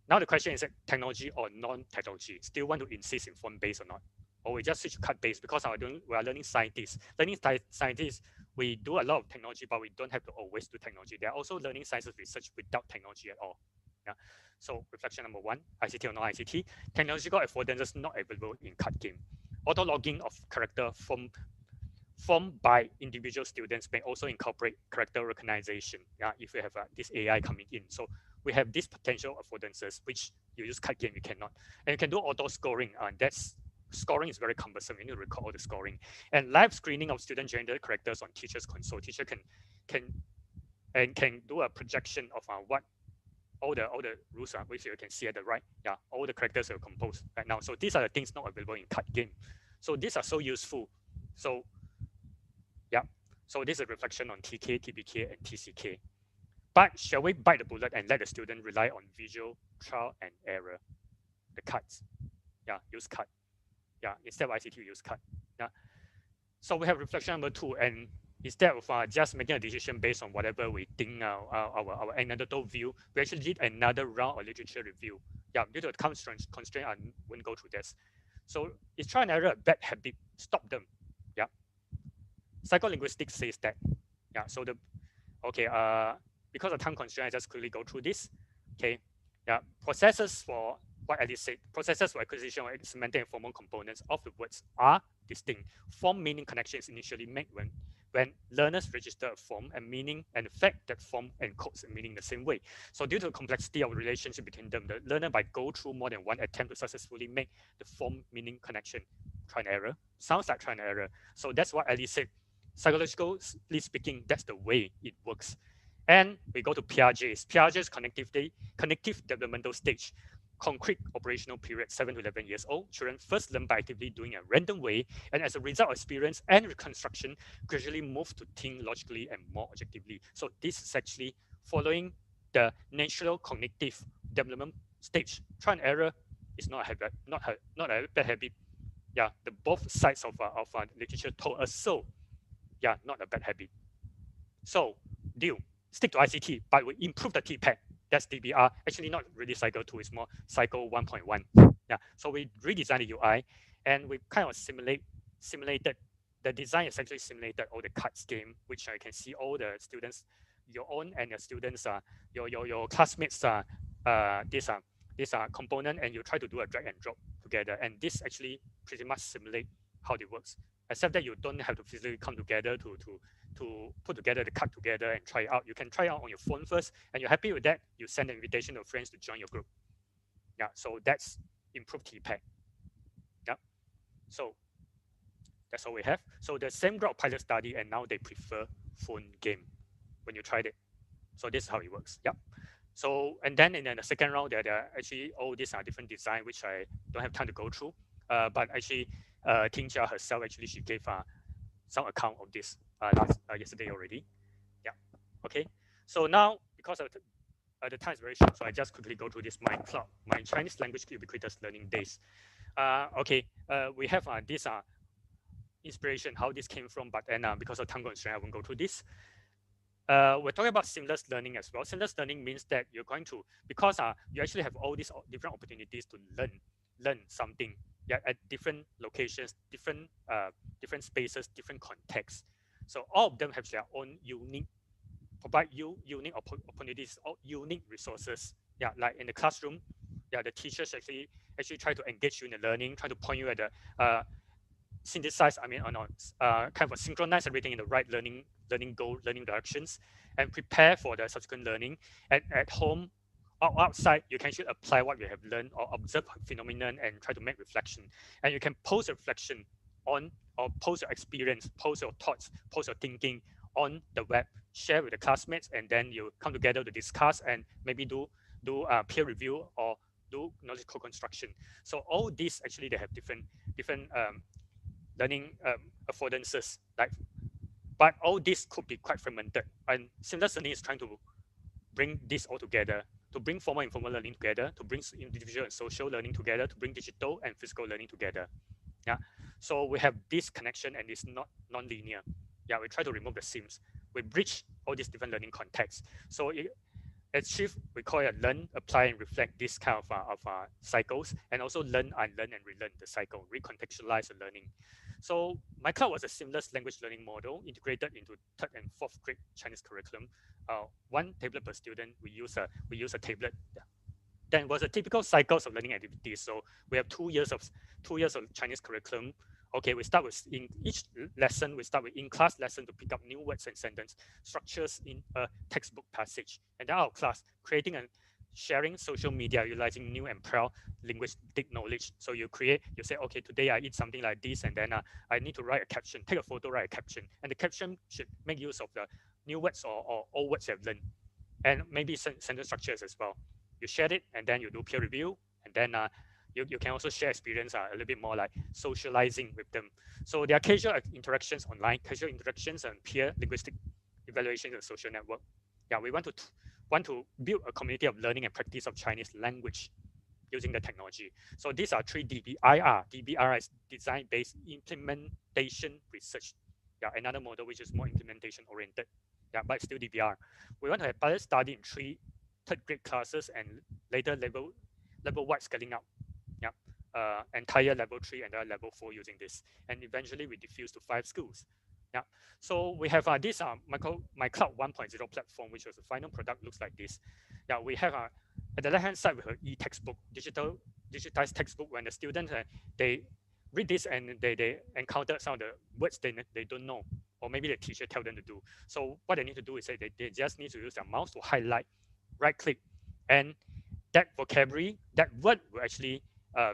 now the question is, technology or non-technology? Still want to insist in form-based or not? Or we just switch to cut-based because we are learning scientists. Learning scientists, we do a lot of technology, but we don't have to always do technology. They are also learning sciences research without technology at all. Yeah. So reflection number 1, ICT or non-ICT, technological affordances not available in cut game. Auto-logging of character formed by individual students may also incorporate character recognition. Yeah, if you have this AI coming in. So we have these potential affordances, which you use cut game, you cannot. And you can do auto scoring. Scoring is very cumbersome. You need to record all the scoring. And live screening of student-generated characters on teacher's console. Teacher can do a projection of what all the rules are, which you can see at the right. Yeah, all the characters are composed right now. So these are the things not available in cut game. So these are so useful. So yeah, so this is a reflection on TK, TPK, and TCK. But shall we bite the bullet and let the student rely on visual trial and error? The cuts. Yeah, use cut. Yeah, instead of ICT, use cut. Yeah. So we have reflection number 2, and instead of just making a decision based on whatever we think our anecdotal view, we actually did another round of literature review. Yeah, due to the constraint, I won't go through this. So is try and error a bad habit? Stop them. Yeah. Psycholinguistics says that. Yeah. So because of time constraint, I just quickly go through this. Okay. Yeah. Processes for what Alice said, processes for acquisition of semantic and formal components of the words are distinct. Form meaning connections initially made when learners register a form and meaning, and the fact that form encodes a meaning the same way. So due to the complexity of the relationship between them, the learner might go through more than one attempt to successfully make the form meaning connection. Try and error. Sounds like try and error. So that's what Alice said. Psychologically speaking, that's the way it works. And we go to Piaget's. Piaget's connective developmental stage. Concrete operational period, 7 to 11 years old. Children first learn by actively doing a random way, and as a result of experience and reconstruction, gradually move to think logically and more objectively. So this is actually following the natural cognitive development stage. Try and error is not a habit, not a bad habit. Yeah, the both sides of literature told us so. Yeah, not a bad habit. So, deal. Stick to ICT, but we improve the TPAC. That's DBR. Actually, not really cycle 2, it's more cycle 1.1. Yeah. So we redesigned the UI, and we kind of simulated. The design essentially simulated all the cuts game, which I can see all the students, your own and your students, your classmates this component, and you try to do a drag and drop together. And this actually pretty much simulate how it works, except that you don't have to physically come together to put together the cut together and try it out. You can try it out on your phone first, and you're happy with that, you send an invitation to friends to join your group. Yeah, so that's improved TPAC. Yeah, so that's all we have. So the same group pilot study, and now they prefer phone game when you tried it. So this is how it works. Yeah. So, and then in the second round, there are actually all these are different design, which I don't have time to go through. But actually, Tingjia herself, actually, she gave some account of this yesterday already. Yeah. Okay. So now, because of the time is very short, so I just quickly go through this my Chinese language ubiquitous learning days. Okay. We have this inspiration, how this came from, but then because of time constraint, I won't go through this. We're talking about seamless learning as well. Seamless learning means that you're going to, because you actually have all these different opportunities to learn something, yeah, at different locations, different spaces, different contexts. So all of them have their own unique, provide you unique opportunities or unique resources. Yeah, like in the classroom, yeah, the teachers actually try to engage you in the learning, try to point you at the synthesize, kind of synchronize everything in the right learning goal, learning directions, and prepare for the subsequent learning. And at home or outside, you can actually apply what you have learned or observe phenomenon and try to make reflection. And you can post a reflection on, or post your experience, post your thoughts, post your thinking on the web, share with the classmates, and then you come together to discuss and maybe do peer review or do knowledge co-construction. So all these actually they have different learning affordances. Like, but all this could be quite fragmented. And seamless learning is trying to bring this all together, to bring formal and informal learning together, to bring individual and social learning together, to bring digital and physical learning together. Yeah. So we have this connection and it's not non-linear. Yeah, we try to remove the seams. We bridge all these different learning contexts. So at Shift, we call it learn, apply, and reflect this kind of cycles, and also learn, unlearn, and relearn the cycle, recontextualize the learning. So my cloud was a seamless language learning model integrated into third and fourth grade Chinese curriculum. One tablet per student. We use a tablet. Then was a typical cycles of learning activities. So we have 2 years of Chinese curriculum. Okay, we start with in each lesson, we start with in-class lesson to pick up new words and sentence structures in a textbook passage. And then our class, creating and sharing social media, utilizing new and proud linguistic knowledge. So you say, okay, today I eat something like this, and then I need to write a caption, take a photo, write a caption. And the caption should make use of the new words or old words you've learned. And maybe sentence structures as well. You share it, and then you do peer review, and then you can also share experience a little bit more like socializing with them. So there are casual interactions online, casual interactions and peer linguistic evaluation and social network. Yeah, we want to build a community of learning and practice of Chinese language using the technology. So these are 3 DBIR. DBIR is design-based implementation research. Yeah, another model which is more implementation oriented. Yeah, but it's still DBR. We want to have pilot study in 3 third grade classes and later level-wide scaling up. Yeah, entire level 3 and level 4 using this, and eventually we diffuse to 5 schools. Yeah, so we have this my cloud 1.0 platform, which was the final product, looks like this. Yeah, we have at the left hand side we have e-textbook, digitized textbook. When the students they read this and they encounter some of the words they don't know, or maybe the teacher tell them to do. So what they need to do is they just need to use their mouse to highlight, right click, and that vocabulary, that word will actually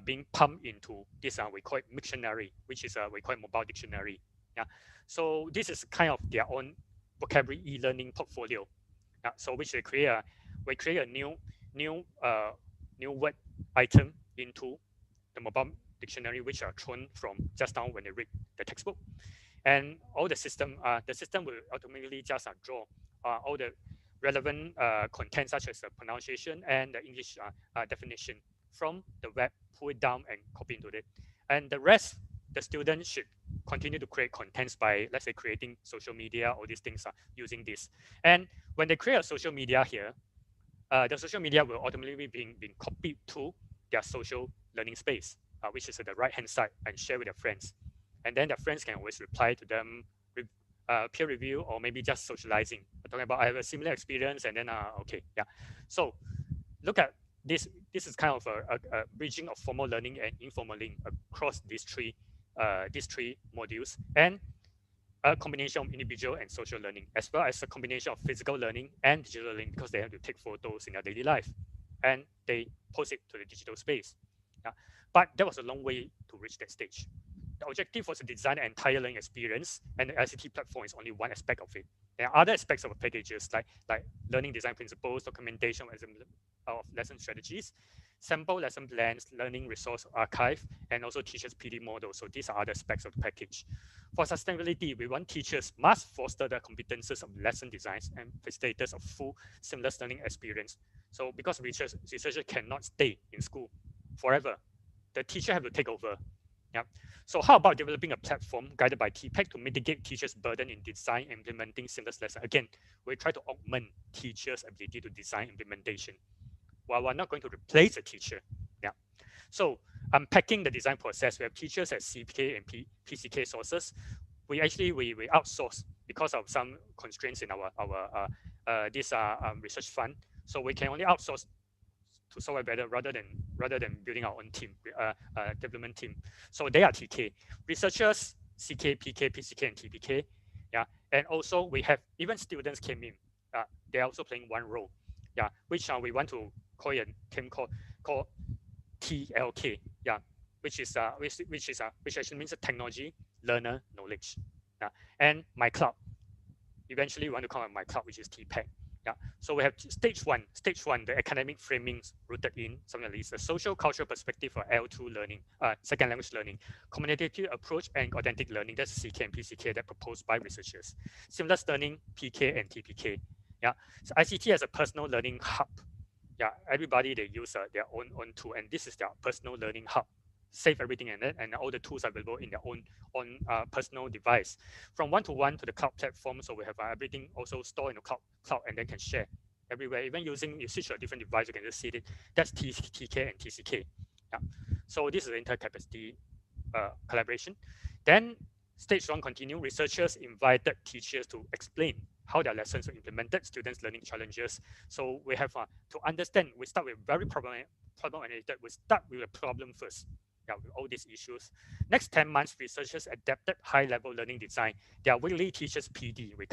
being pumped into this we call it dictionary, which is we call it mobile dictionary. Yeah, so this is kind of their own vocabulary e-learning portfolio. Yeah, so which we create a new word item into the mobile dictionary, which are thrown from just now when they read the textbook, and all the system will automatically just draw all the relevant content such as the pronunciation and the English definition from the web, pull it down and copy into it. And the rest, the students should continue to create contents by, let's say, creating social media. All these things are using this. And when they create a social media here, the social media will automatically being copied to their social learning space, which is at the right-hand side, and share with their friends. And then their friends can always reply to them, peer review, or maybe just socializing. I'm talking about I have a similar experience, and then okay, yeah. So look at this. This is kind of a bridging of formal learning and informal learning across these three modules, and a combination of individual and social learning, as well as a combination of physical learning and digital learning, because they have to take photos in their daily life, and they post it to the digital space. Yeah. But that was a long way to reach that stage. The objective was to design an entire learning experience, and the ICT platform is only one aspect of it. There are other aspects of packages like learning design principles, documentation of lesson strategies, sample lesson plans, learning resource archive, and also teachers PD models. So these are other aspects of the package. For sustainability, we want teachers must foster the competences of lesson designs and facilitators of full seamless learning experience. So because researchers cannot stay in school forever, the teacher have to take over. Yeah. So how about developing a platform guided by TPAC to mitigate teachers' burden in design and implementing seamless lesson? Again, we try to augment teachers' ability to design implementation, while we're not going to replace the teacher. Yeah. So unpacking the design process, we have teachers at CPK and PCK sources. We outsource because of some constraints in our research fund. So we can only outsource to software better rather than building our own team, development team. So they are TK. Researchers, CK, PK, PCK, and TPK. Yeah, and also we have even students came in. They're also playing one role. Yeah, which we want to call a team called TLK. Yeah, which actually means technology, learner knowledge. And my cloud. Eventually, we want to call it my cloud, which is TPAC. Yeah. So we have stage one, the academic framings rooted in something like this, the social cultural perspective for L2 learning, second language learning, communicative approach and authentic learning, that's CK and PCK that proposed by researchers. Seamless learning, PK and TPK. Yeah. So ICT as a personal learning hub. Yeah, everybody they use their own tool, and this is their personal learning hub. Save everything in it, and all the tools are available in their own personal device. From one-to-one to the cloud platform, so we have everything also stored in the cloud and then can share everywhere. Even using, you switch to a different device, you can just see it. That's TK and TCK. Yeah. So this is the intercapacity collaboration. Then stage one continue. Researchers invited teachers to explain how their lessons were implemented, students' learning challenges. So we have to understand, we start with very problem-oriented. We start with a problem first. Yeah, with all these issues. Next 10 months, researchers adapted high-level learning design. They are weekly teachers PD. We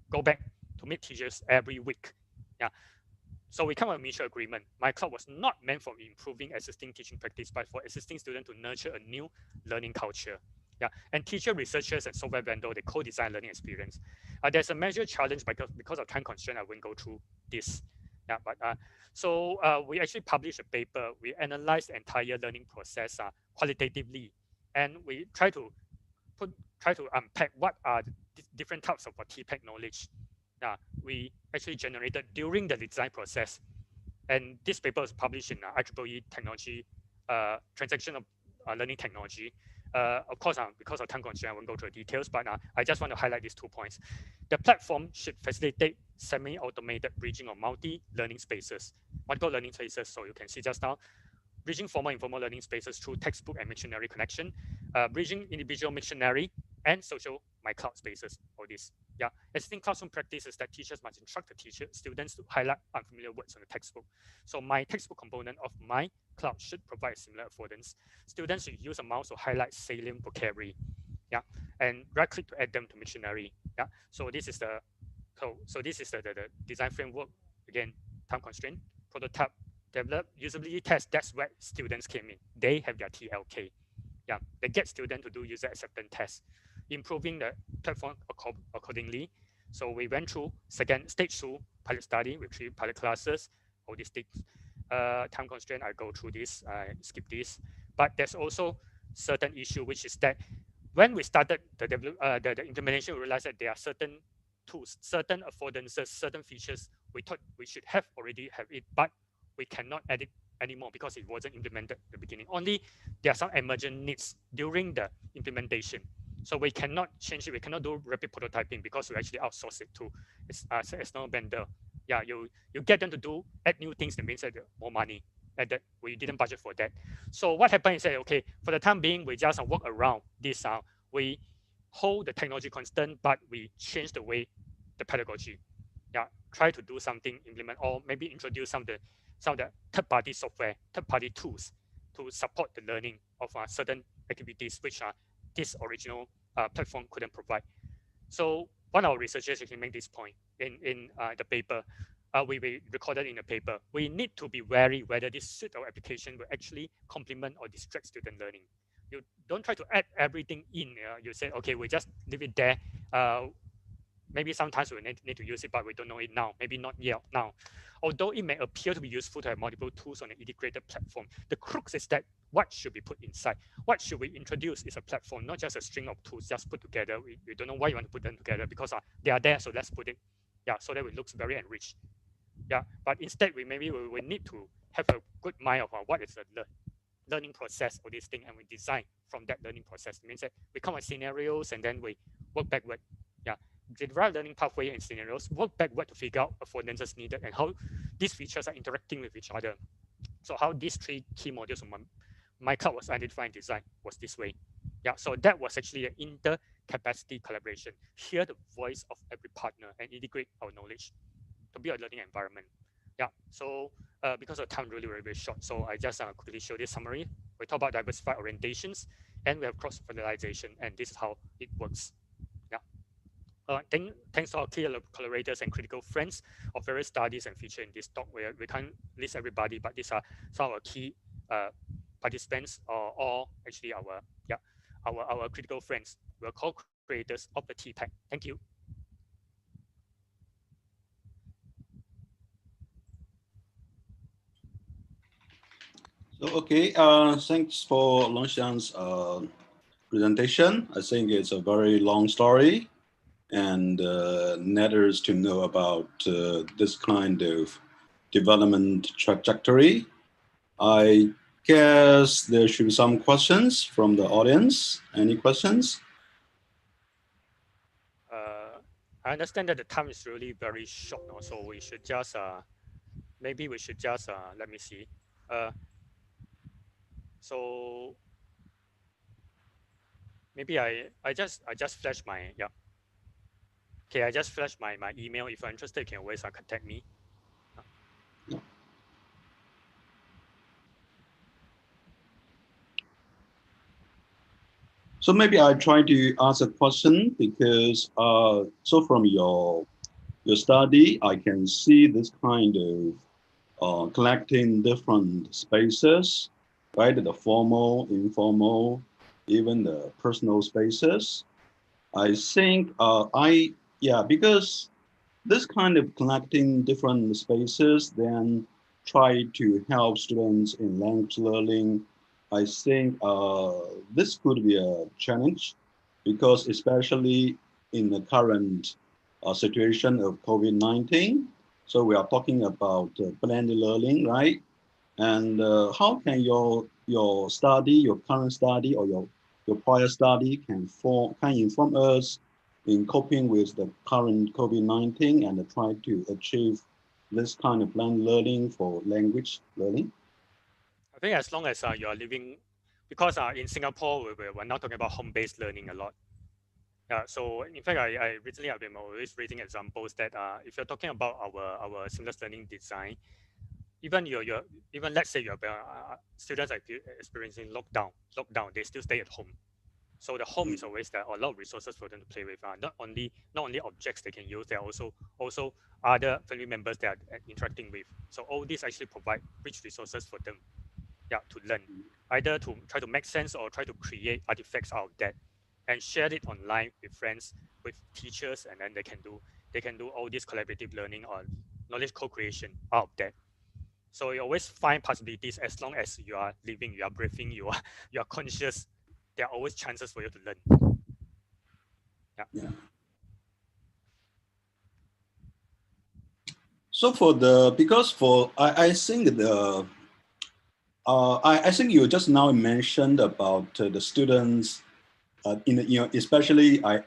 go back to meet teachers every week. Yeah. So we come to a mutual agreement. My cloud was not meant for improving existing teaching practice, but for assisting students to nurture a new learning culture. Yeah, and teacher, researchers, and software vendor, they co-design learning experience. There's a major challenge because of time constraint. I won't go through this. Yeah, but so we actually published a paper. We analyzed the entire learning process qualitatively, and we try to unpack what are the different types of TPAC knowledge. We actually generated during the design process, and this paper was published in IEEE Technology, Transactional Learning Technology. Of course, because of time constraint, I won't go through the details, but I just want to highlight these 2 points. The platform should facilitate semi-automated bridging of multi-learning spaces, multiple learning spaces. So you can see just now, bridging formal and informal learning spaces through textbook and Mictionary connection, bridging individual Mictionary and social MyCloud spaces, all this. Yeah, existing classroom practice is that teachers must instruct the students to highlight unfamiliar words on the textbook. So my textbook component of my cloud should provide similar affordance. Students should use a mouse to highlight salient vocabulary. Yeah, and right click to add them to Mictionary. Yeah, so this is the the design framework. Again, time constraint, prototype, develop, usability test. That's where students came in. They have their TLK. Yeah, they get students to do user acceptance tests, improving the platform accordingly. So we went through stage 2 pilot study with 3 pilot classes, all these things. Time constraint, I go through this, I skip this. But there's also certain issue, which is that when we started the implementation, we realized that there are certain tools, certain affordances, certain features we thought we should already have it, but we cannot add it anymore because it wasn't implemented at the beginning. Only there are some emergent needs during the implementation. So we cannot change it. We cannot do rapid prototyping because we actually outsource it to external vendor. Yeah, you get them to add new things. That means that more money. And that we didn't budget for that. So what happened is that, okay, for the time being, we just work around this. We hold the technology constant, but we change the way the pedagogy. Yeah, try to do something, implement, or maybe introduce some of the third-party software, third-party tools to support the learning of certain activities which this original platform couldn't provide. So one of our researchers actually made this point in the paper. We recorded in the paper. We need to be wary whether this suite of application will actually complement or distract student learning. You don't try to add everything in. You say, okay, we just leave it there. Maybe sometimes we need to use it, but we don't know it now. Maybe not yet now. Although it may appear to be useful to have multiple tools on an integrated platform, the crux is that what should be put inside? What should we introduce is a platform, not just a string of tools just put together. We don't know why you want to put them together because they are there, so let's put it, so that it looks very enriched. Yeah, but instead we need to have a good mind of what is the learning process of this thing, and we design from that learning process. It means that we come with scenarios and then we work backward. Yeah, derive learning pathway and scenarios, work backward to figure out affordances needed and how these features are interacting with each other. So how these 3 key modules of my cloud was identified and designed was this way. Yeah, so that was actually an inter-capacity collaboration. Hear the voice of every partner and integrate our knowledge to build a learning environment. Yeah, so because of time really very short, so I just quickly show this summary. We talk about diversified orientations and we have cross-fertilization, and this is how it works. Yeah. Thanks to our key collaborators and critical friends of various studies and feature in this talk. We can't list everybody, but these are some of our key participants or actually our critical friends. We're co-creators of the TPAC. Thank you. So, okay, thanks for Lung-Hsiang's presentation. I think it's a very long story and matters to know about this kind of development trajectory. I guess there should be some questions from the audience. Any questions? I understand that the time is really very short now, so we should just maybe we should just let me see. So maybe I just flash my Okay, I just flashed my email. If you're interested, you can always contact me. So maybe I try to ask a question because so from your study, I can see this kind of collecting different spaces, right? The formal, informal, even the personal spaces. I think because this kind of collecting different spaces then try to help students in language learning. I think this could be a challenge because especially in the current situation of COVID-19, so we are talking about blended learning, right? And how can your study, your current study, or your prior study can inform us in coping with the current COVID-19 and try to achieve this kind of blended learning for language learning? I think as long as you are living, because in Singapore we're not talking about home-based learning a lot. Yeah, so in fact, I recently have been always raising examples that if you're talking about our seamless learning design, even even let's say your students are experiencing lockdown, they still stay at home. So the home is always there, a lot of resources for them to play with. Not only objects they can use, there are also other family members they are interacting with. So all these actually provide rich resources for them, to learn, either to try to make sense or try to create artifacts out of that, and share it online with friends, with teachers, and then they can do all this collaborative learning or knowledge co-creation out of that. So you always find possibilities as long as you are living, you are breathing, you are conscious. There are always chances for you to learn. Yeah. So I think I think you just now mentioned about the students especially I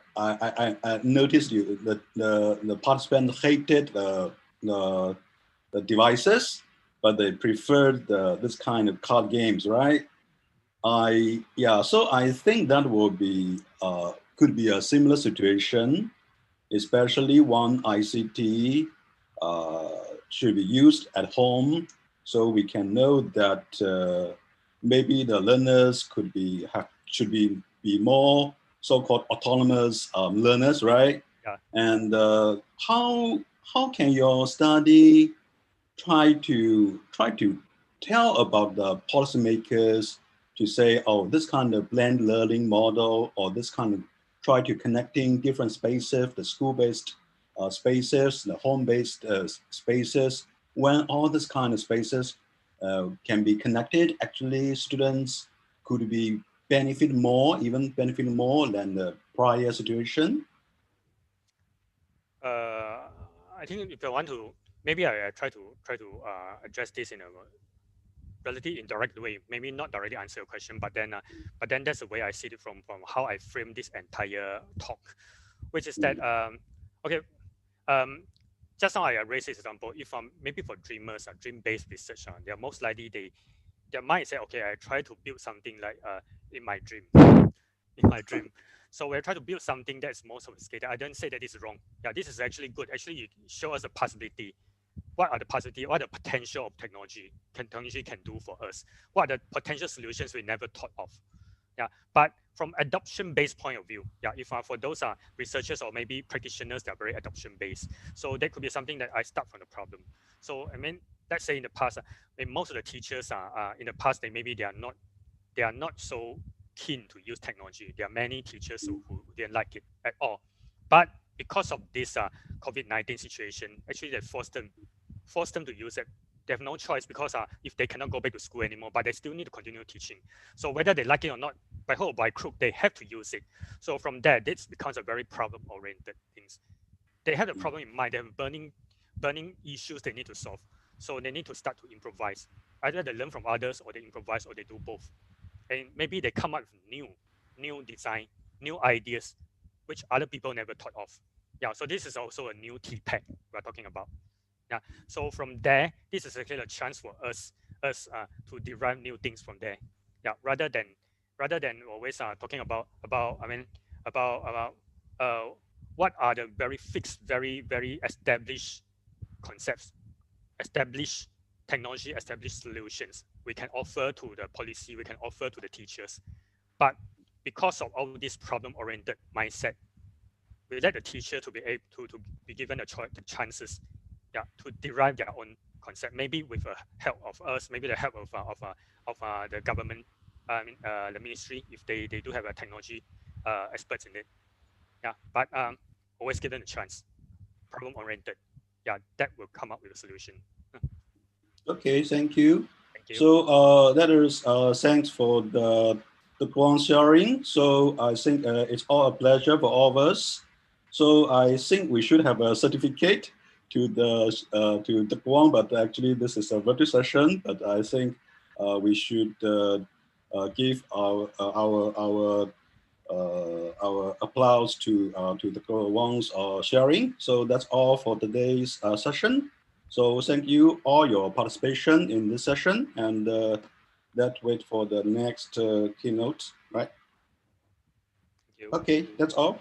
noticed the participant hated the devices, but they preferred this kind of card games, right? So I think that will be could be a similar situation, especially one ICT should be used at home, so we can know that maybe the learners should be more so-called autonomous learners, right? Yeah. And how can your study try to tell about the policymakers to say, oh, this kind of blended learning model or this kind of try to connecting different spaces, the school-based spaces, the home-based spaces, when all this kind of spaces can be connected, actually students could be benefit more than the prior situation. I think if I want to, maybe I try to address this in a relatively indirect way. Maybe not directly answer your question, but then that's the way I see it from how I frame this entire talk, which is that okay, just now I raised this example. If maybe for dreamers, dream-based research, they're most likely their mind say, okay, I try to build something like in my dream, in my dream. So we're trying to build something that's more sophisticated. I don't say that this is wrong. Yeah, this is actually good. Actually, you show us a possibility. What are the possibility? What are the potential of technology can do for us? What are the potential solutions we never thought of? Yeah, but from adoption-based point of view, yeah, if for those are researchers or maybe practitioners that are very adoption-based, so that could be something that I start from the problem. So I mean, let's say in the past, most of the teachers are in the past they are not so keen to use technology. There are many teachers who didn't like it at all. But because of this COVID-19 situation, actually they forced them to use it. They have no choice because if they cannot go back to school anymore, but they still need to continue teaching. So whether they like it or not, by hook or by crook, they have to use it. So from there, this becomes a very problem-oriented things. They have a problem in mind. They have burning issues they need to solve. So they need to start to improvise. Either they learn from others, or they improvise, or they do both. And maybe they come up with new design, new ideas, which other people never thought of. Yeah, so this is also a new TPAC we're talking about. Yeah, so from there, this is actually a chance for us to derive new things from there. Yeah, rather than always talking about what are the very fixed, very established concepts, established technology, established solutions we can offer to the policy, we can offer to the teachers. But because of all this problem-oriented mindset, we let the teacher to be able to be given the chances, yeah, to derive their own concept, maybe with the help of us, maybe the help of the government, the ministry, if they do have a technology experts in it. Yeah, but always give them a chance, problem-oriented. Yeah, that will come up with a solution. Okay, thank you. Thank you. So that is thanks for the Wone sharing. So I think it's all a pleasure for all of us. So I think we should have a certificate to the Wone, but actually this is a virtual session. But I think we should give our applause to the Wone's sharing. So that's all for today's session. So thank you all your participation in this session, and let's wait for the next keynote, right? Thank you. Okay, that's all.